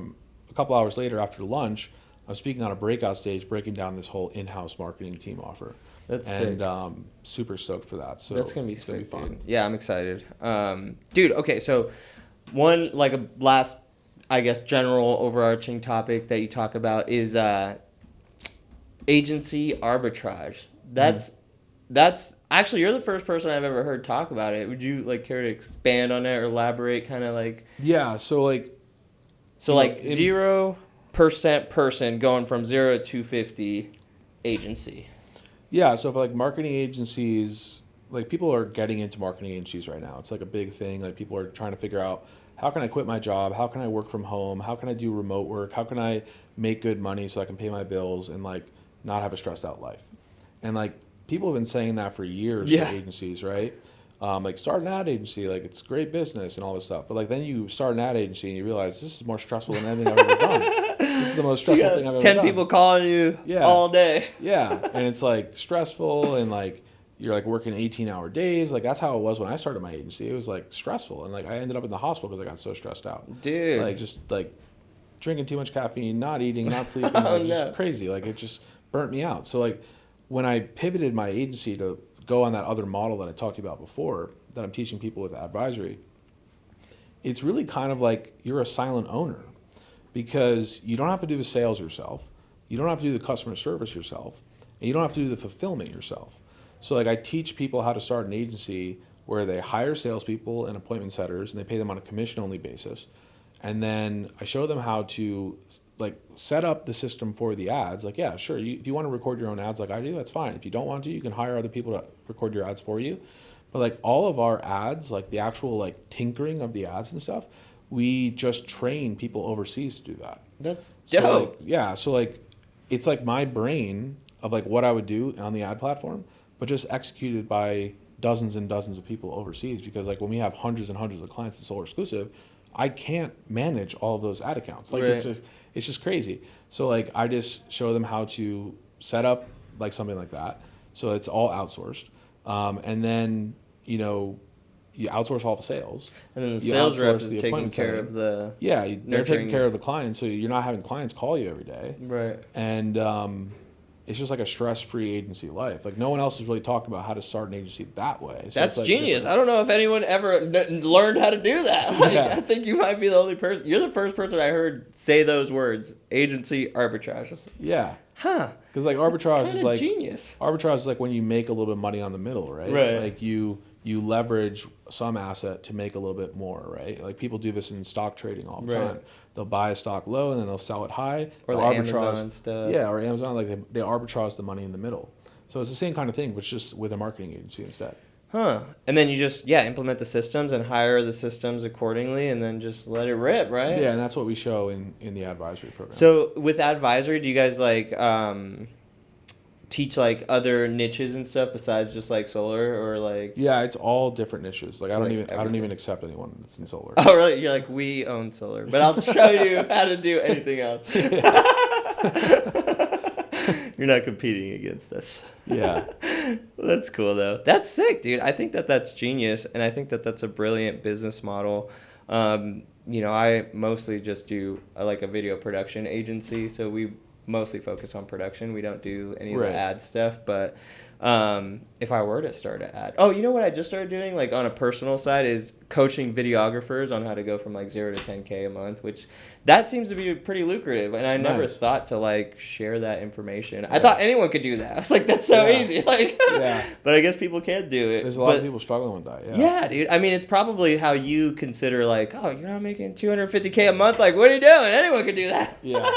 couple hours later after lunch, I'm speaking on a breakout stage, breaking down this whole in-house marketing team offer.
That's sick.
And super stoked for that. So
that's gonna be sick, dude. Yeah, I'm excited, dude. Okay, so one like a last, I guess, general overarching topic that you talk about is agency arbitrage. That's actually, you're the first person I've ever heard talk about it. Would you like care to expand on it or elaborate? Kind of like
so like
0% person going from 0 to 250 agency.
Yeah, so for like marketing agencies, like people are getting into marketing agencies right now. It's like a big thing. Like people are trying to figure out, how can I quit my job? How can I work from home? How can I do remote work? How can I make good money so I can pay my bills and like not have a stressed out life? And like people have been saying that for years for agencies, right? Like start an ad agency, like it's great business and all this stuff. But like then you start an ad agency and you realize this is more stressful than anything I've ever done. This is the most stressful thing I've ever
10
done.
10 people calling you all day.
Yeah, and it's like stressful and like you're like working 18-hour days. Like that's how it was when I started my agency. It was like stressful and like I ended up in the hospital because I got so stressed out.
Dude.
Like just like drinking too much caffeine, not eating, not sleeping, like just crazy. Like it just burnt me out. So like when I pivoted my agency to go on that other model that I talked to you about before, that I'm teaching people with advisory, it's really kind of like you're a silent owner because you don't have to do the sales yourself, you don't have to do the customer service yourself, and you don't have to do the fulfillment yourself. So like I teach people how to start an agency where they hire salespeople and appointment setters and they pay them on a commission-only basis, and then I show them how to like set up the system for the ads. Like, yeah, sure, if you want to record your own ads like I do, that's fine. If you don't want to, you can hire other people to record your ads for you. But like all of our ads, like the actual like tinkering of the ads and stuff, we just train people overseas to do that.
That's dope.
So like it's like my brain of like what I would do on the ad platform, but just executed by dozens and dozens of people overseas. Because like when we have hundreds and hundreds of clients in Solar Exclusive, I can't manage all of those ad accounts. Like it's just crazy. So like I just show them how to set up like something like that. So it's all outsourced. And then, you outsource all the sales.
And then the sales rep is taking care of the
they're taking care of the clients, so you're not having clients call you every day.
Right.
And it's just like a stress-free agency life. Like no one else has really talked about how to start an agency that way. So
that's
like
genius. I don't know if anyone ever learned how to do that. Like, I think you might be the only person. You're the first person I heard say those words, agency arbitrage.
Yeah.
Huh.
Because like arbitrage is like
genius.
Arbitrage is like when you make a little bit of money on the middle, right?
Right.
Like you leverage some asset to make a little bit more, right? Like people do this in stock trading all the time. They'll buy a stock low and then they'll sell it high.
Or the Amazon stuff.
Yeah, or Amazon, like they arbitrage the money in the middle. So it's the same kind of thing, but just with a marketing agency instead.
Huh. And then you just, implement the systems and hire the systems accordingly and then just let it rip, right?
Yeah, and that's what we show in the advisory program.
So with advisory, do you guys like teach like other niches and stuff besides just like solar or like?
Yeah, it's all different niches. Like I don't
everything.
even accept anyone that's in solar.
Oh really? You're like, we own solar, but I'll show you how to do anything else. You're not competing against us.
Yeah.
That's cool though. That's sick, dude. I think that's genius, and I think that's a brilliant business model. I mostly just do like a video production agency, so we mostly focus on production. We don't do any of the ad stuff, but if I were to start an ad, you know what I just started doing, like on a personal side, is coaching videographers on how to go from like 0 to 10K a month, which that seems to be pretty lucrative. And I never thought to like share that information. I thought anyone could do that. I was like, that's so easy. Like, but I guess people can't do it.
There's a lot of people struggling with that.
Yeah, dude. I mean, it's probably how you consider like, you're not making 250K a month. Like, what are you doing? Anyone could do that.
Yeah.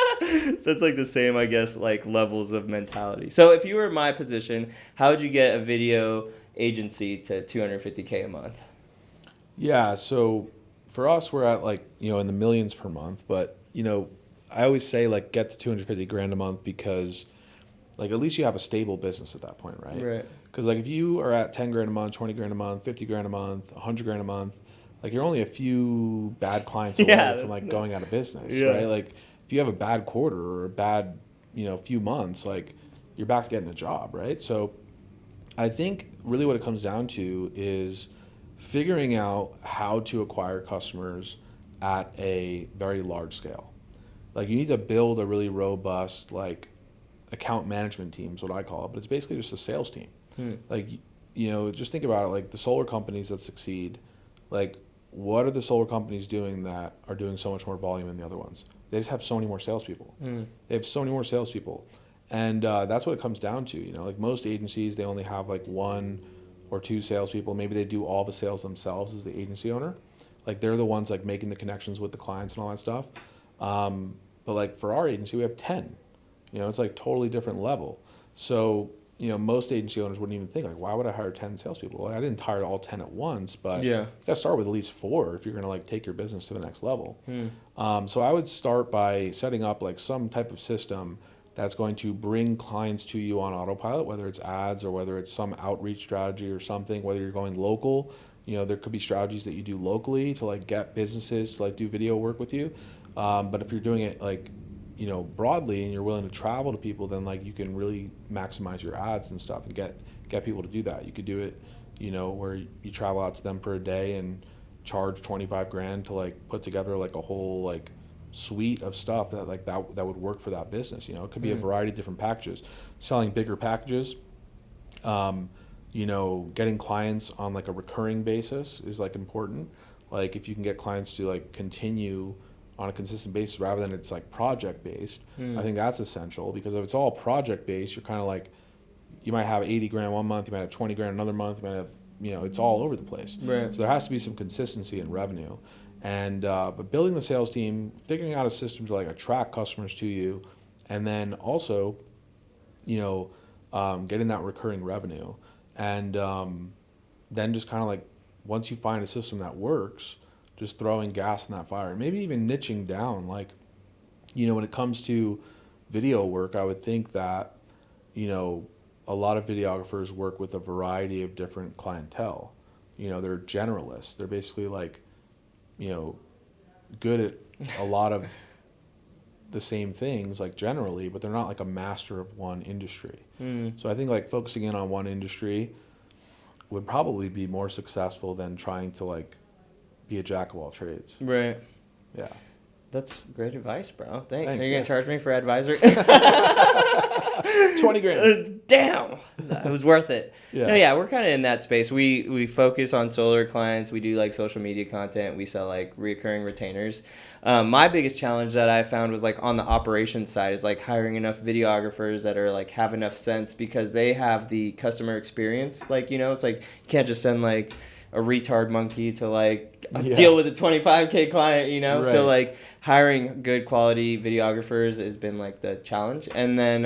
So it's like the same, I guess, like levels of mentality. So if you were in my position, how would you get a video agency to 250K a month? Yeah,
so for us, we're at like, in the millions per month, but, I always say like get to 250 grand a month because like at least you have a stable business at that point, right?
Right.
Because like if you are at 10 grand a month, 20 grand a month, 50 grand a month, 100 grand a month, like you're only a few bad clients away from like going out of business, right? Like if you have a bad quarter or a bad, few months, like you're back to getting a job, right? So I think really what it comes down to is figuring out how to acquire customers at a very large scale. Like you need to build a really robust like account management team is what I call it, but it's basically just a sales team. Like, just think about it, like the solar companies that succeed, like what are the solar companies doing that are doing so much more volume than the other ones? They just have so many more salespeople. They have so many more salespeople. And that's what it comes down to. Like most agencies, they only have like 1 or 2 salespeople. Maybe they do all the sales themselves as the agency owner. Like they're the ones like making the connections with the clients and all that stuff. But like for our agency, we have 10. It's like totally different level. So, most agency owners wouldn't even think like, why would I hire 10 salespeople? Well, I didn't hire all 10 at once, but you got to start with at least 4 if you're going to like take your business to the next level. So I would start by setting up like some type of system that's going to bring clients to you on autopilot, whether it's ads or whether it's some outreach strategy or something, whether you're going local. There could be strategies that you do locally to like get businesses to like do video work with you. But if you're doing it like, broadly and you're willing to travel to people, then like you can really maximize your ads and stuff and get people to do that. You could do it, where you travel out to them for a day and charge 25 grand to like put together like a whole like suite of stuff that like that would work for that business. It could be a variety of different packages. Selling bigger packages, getting clients on like a recurring basis is like important. Like if you can get clients to like continue on a consistent basis rather than it's like project based, I think that's essential, because if it's all project based, you're kind of like, you might have 80 grand one month, you might have 20 grand another month, you might have, it's all over the place.
Right.
So there has to be some consistency in revenue. And but building the sales team, figuring out a system to like attract customers to you, and then also, getting that recurring revenue, and then just kind of like once you find a system that works, just throwing gas in that fire. Maybe even niching down. Like, when it comes to video work, I would think that, a lot of videographers work with a variety of different clientele. They're generalists. They're basically like, good at a lot of the same things, like generally, but they're not like a master of one industry. So I think like focusing in on one industry would probably be more successful than trying to like be a jack of all trades.
Right.
Yeah.
That's great advice, bro. Thanks. Are you
yeah.
going to charge me for advisory?
20 grand.
Damn. It was worth it.
Yeah.
No, yeah, we're kind of in that space. We focus on solar clients. We do like social media content. We sell like recurring retainers. My biggest challenge that I found was like on the operations side is like hiring enough videographers that are like have enough sense, because they have the customer experience. Like, it's like you can't just send like a retard monkey to like deal with a 25K client,
Right.
So like hiring good quality videographers has been like the challenge. And then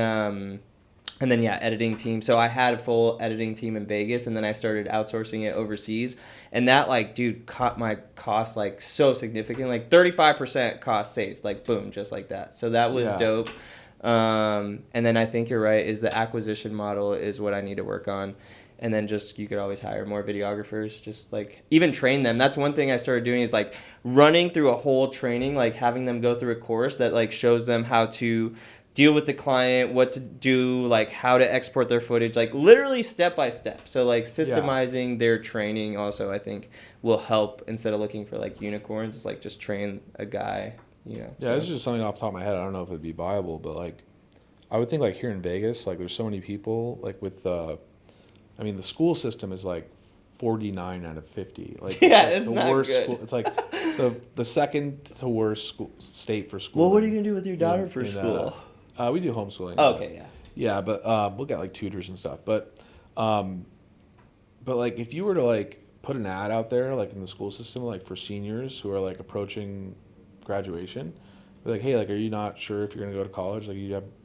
editing team. So I had a full editing team in Vegas, and then I started outsourcing it overseas. And that like, dude, cut my costs like so significant, like 35% cost saved, like boom, just like that. So that was dope. And then I think you're right, is the acquisition model is what I need to work on. And then just, you could always hire more videographers, just like even train them. That's one thing I started doing, is like running through a whole training, like having them go through a course that like shows them how to deal with the client, what to do, like how to export their footage, like literally step by step. So like systemizing their training also, I think, will help, instead of looking for like unicorns. It's like just train a guy,
Yeah, this is just something off the top of my head. I don't know if it'd be viable, but like I would think like here in Vegas, like there's so many people like with the school system is like 49 out of 50. Like
it's
the
not
worst
good.
school. It's like the second to worst state for school.
Well, what are you gonna do with your daughter for school?
We do homeschooling.
Oh, okay, yeah.
Yeah, but we'll get like tutors and stuff. But like if you were to like put an ad out there like in the school system, like for seniors who are like approaching graduation, like, hey, like, are you not sure if you're gonna go to college? Like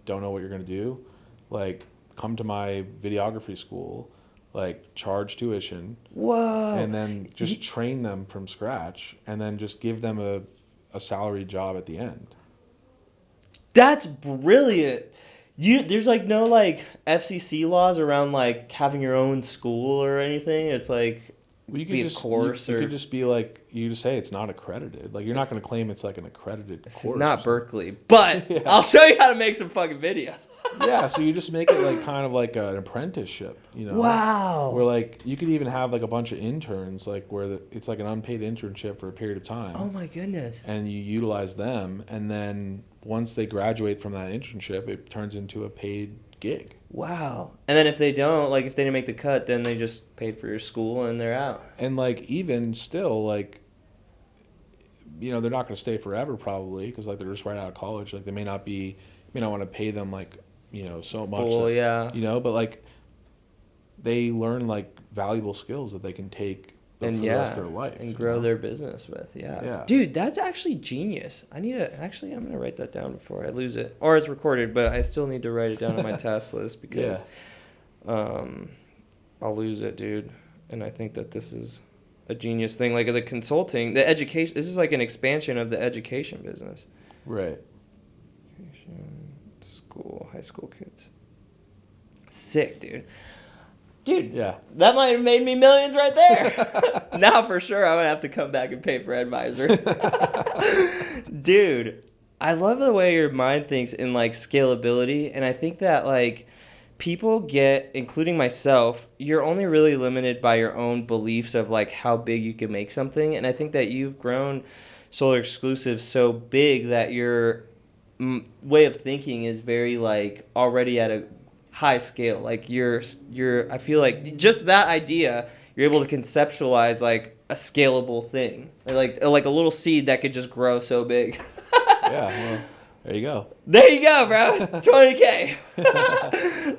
don't know what you're gonna do? Like, come to my videography school, like charge tuition.
Whoa.
And then just train them from scratch, and then just give them a salary job at the end.
That's brilliant. There's like no like FCC laws around like having your own school or anything. It's like
Well, you could
be
just
a course
you
or
could just be like you just say it's not accredited. Like you're not going to claim it's like an accredited
this
course.
is not Berkeley, but
Yeah.
I'll show you how to make some fucking videos.
Yeah, so you just make it like kind of like an apprenticeship, you know?
Wow.
Where like you could even have like a bunch of interns, like where it's like an unpaid internship for a period of time.
Oh my goodness.
And you utilize them, and then once they graduate from that internship, it turns into a paid gig.
Wow. And then if they don't, like if they didn't make the cut, then they just paid for your school and they're out.
And like even still, like, you know, they're not going to stay forever probably because like they're just right out of college. Like they may not want to pay them like, you know, so much.
Full, yeah.
You know, but like they learn like valuable skills that they can take for the rest of their life
and grow their business with.
Yeah.
Dude, that's actually genius. I'm gonna write that down before I lose it, or it's recorded, but I still need to write it down on my task list because I'll lose it, dude. And I think that this is a genius thing, like the consulting, the education. This is like an expansion of the education business.
Right.
School, high school kids. Sick, dude. Dude,
yeah,
that might have made me millions right there. Now for sure I'm going to have to come back and pay for advisor. Dude, I love the way your mind thinks in like scalability, and I think that like people get, including myself, you're only really limited by your own beliefs of like how big you can make something, and I think that you've grown Solar Exclusive so big that your way of thinking is very like already at a high scale. Like you're I feel like just that idea, you're able to conceptualize like a scalable thing, like a little seed that could just grow so big.
Yeah, well, there you go.
There you go, bro. 20K.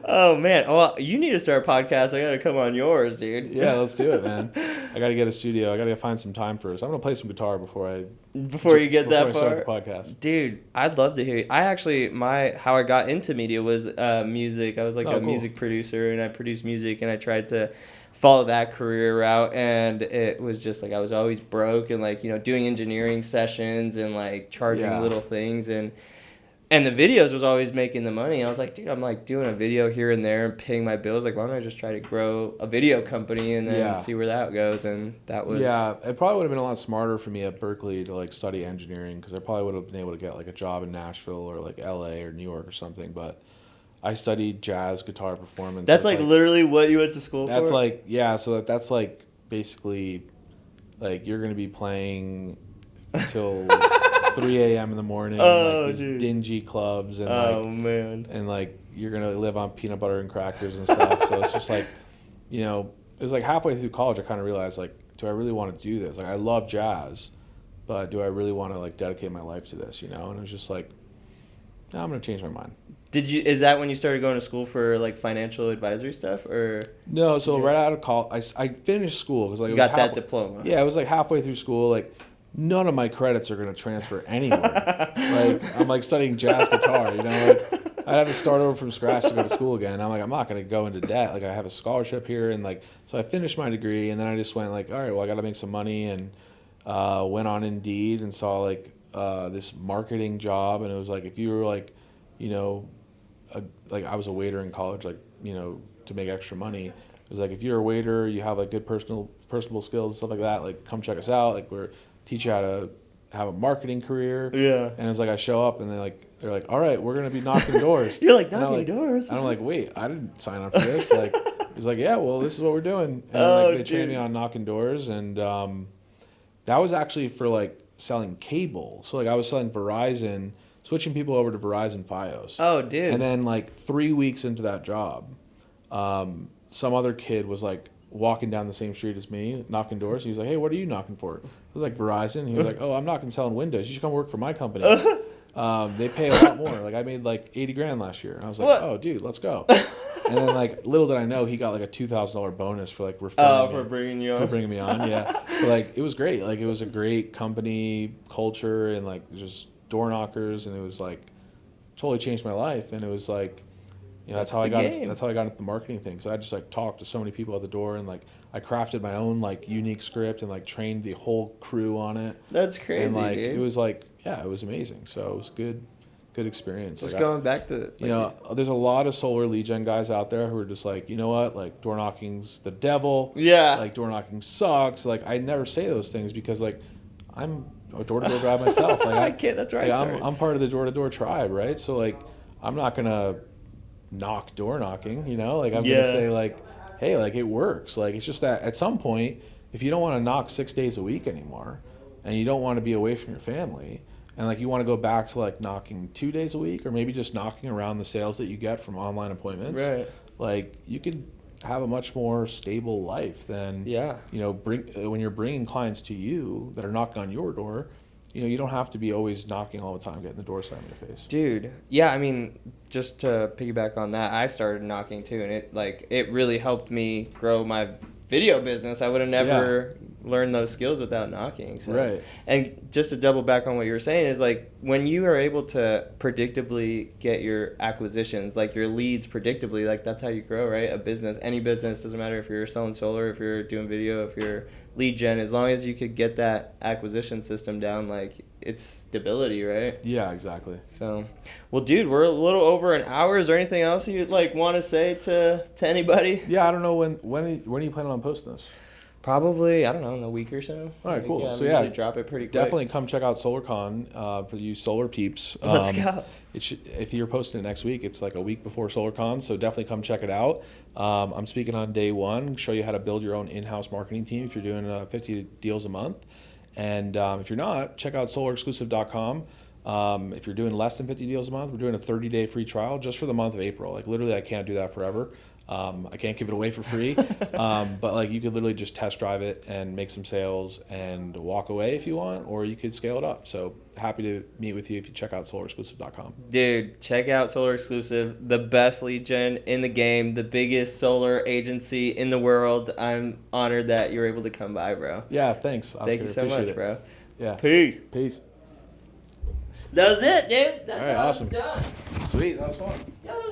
Oh man. Well, you need to start a podcast. I gotta come on yours, dude.
Yeah, let's do it, man. I gotta get a studio. I gotta find some time first. I'm gonna play some guitar before you get that far. Start the podcast,
dude. I'd love to hear you. I actually how I got into media was music. I was like music producer, and I produced music, and I tried to follow that career route, and it was just like I was always broke, and like, you know, doing engineering sessions and like charging little things, and the videos was always making the money. I was like, dude, I'm like doing a video here and there and paying my bills. Like, why don't I just try to grow a video company and then see where that goes? And that was...
Yeah, it probably would have been a lot smarter for me at Berkeley to like study engineering, because I probably would have been able to get like a job in Nashville or like LA or New York or something. But I studied jazz guitar performance.
That's like literally what you went to school for?
That's like, yeah, so that's like basically like you're going to be playing until 3 a.m. in the morning, like these dingy clubs, and and like you're gonna live on peanut butter and crackers and stuff. So it's just like, you know, it was like halfway through college I kind of realized, like, do I really want to do this? Like, I love jazz, but do I really want to like dedicate my life to this? You know, and it was just like, no, I'm gonna change my mind.
Is that when you started going to school for like financial advisory stuff, or?
No, so right out of college, I finished school because like
got that diploma.
Yeah, it was like halfway through school, like. None of my credits are going to transfer anywhere. Like, I'm like studying jazz guitar, you know, like I'd have to start over from scratch to go to school again. I'm like, I'm not going to go into debt. Like, I have a scholarship here, and like, so I finished my degree, and then I just went like, all right, well, I got to make some money, and went on Indeed and saw like this marketing job, and it was like, if you were like, you know, like I was a waiter in college, like, you know, to make extra money. It was like, if you're a waiter, you have like good personable skills and stuff like that, like come check us out. Like, we're teach you how to have a marketing career.
Yeah.
And it's like I show up and they're like, all right, we're gonna be knocking doors.
You're like knocking doors.
And I'm like, wait, I didn't sign up for this. Like, it's like, yeah, well, this is what we're doing. And like they trained me on knocking doors, and that was actually for like selling cable. So like I was selling Verizon, switching people over to Verizon Fios.
Oh, dude.
And then like 3 weeks into that job, some other kid was like walking down the same street as me, knocking doors. He was like, hey, what are you knocking for? I was like, Verizon. He was like, oh, I'm knocking selling Windows. You should come work for my company. They pay a lot more. Like, I made like 80 grand last year. And I was like, oh, dude, let's go. And then like little did I know, he got like a $2,000 bonus for like
for bringing you on.
For bringing me on, yeah. But like it was great. Like, it was a great company culture, and like just door knockers, and it was like totally changed my life. And it was like, you know, that's how I got into the marketing thing. So I just like talked to so many people at the door, and like I crafted my own like unique script and like trained the whole crew on it.
That's crazy,
and like
dude.
it was like, yeah, it was amazing. So it was good good experience.
Just going back to, like,
you know, there's a lot of solar lead gen guys out there who are just like, you know what, like door knocking's the devil.
Yeah.
Like door knocking sucks. Like I never say those things because like I'm a door-to-door guy myself. Like
I can't. That's right.
Like, I'm part of the door-to-door tribe, right? So like I'm not gonna knock door knocking. You know, like I'm gonna say like, hey, like it works. Like it's just that at some point, if you don't want to knock 6 days a week anymore, and you don't want to be away from your family, and like you want to go back to like knocking 2 days a week, or maybe just knocking around the sales that you get from online appointments,
right?
Like you could have a much more stable life than you know when you're bringing clients to you that are knocking on your door. You know, you don't have to be always knocking all the time, getting the door slammed in your face.
Dude, yeah, I mean, just to piggyback on that, I started knocking too, and it really helped me grow my video business. I would have never learned those skills without knocking. So.
Right.
And just to double back on what you were saying is like when you are able to predictably get your acquisitions, like your leads predictably, like that's how you grow, right? A business, any business, doesn't matter if you're selling solar, if you're doing video, if you're lead gen, as long as you could get that acquisition system down, like it's stability, right?
Yeah, exactly.
So, well, dude, we're a little over an hour. Is there anything else you'd like want to say to anybody?
Yeah, I don't know when are you planning on posting this?
Probably, I don't know, in a week or so.
All right, cool.
Yeah,
so yeah,
drop it pretty quick.
Definitely come check out SolarCon for you solar peeps.
Let's go.
If you're posting it next week, it's like a week before SolarCon, so definitely come check it out. I'm speaking on day one, show you how to build your own in-house marketing team if you're doing 50 deals a month. And if you're not, check out solarexclusive.com. If you're doing less than 50 deals a month, we're doing a 30-day free trial just for the month of April. Like literally, I can't do that forever. I can't give it away for free, but like you could literally just test drive it and make some sales and walk away if you want, or you could scale it up. So happy to meet with you if you check out solarexclusive.com.
Dude, check out Solar Exclusive, the best lead gen in the game, the biggest solar agency in the world. I'm honored that you're able to come by, bro.
Yeah, thanks.
Thank you so much, bro.
Yeah.
Peace.
Peace.
That was it, dude.
All right, awesome. Done. Sweet, that was fun.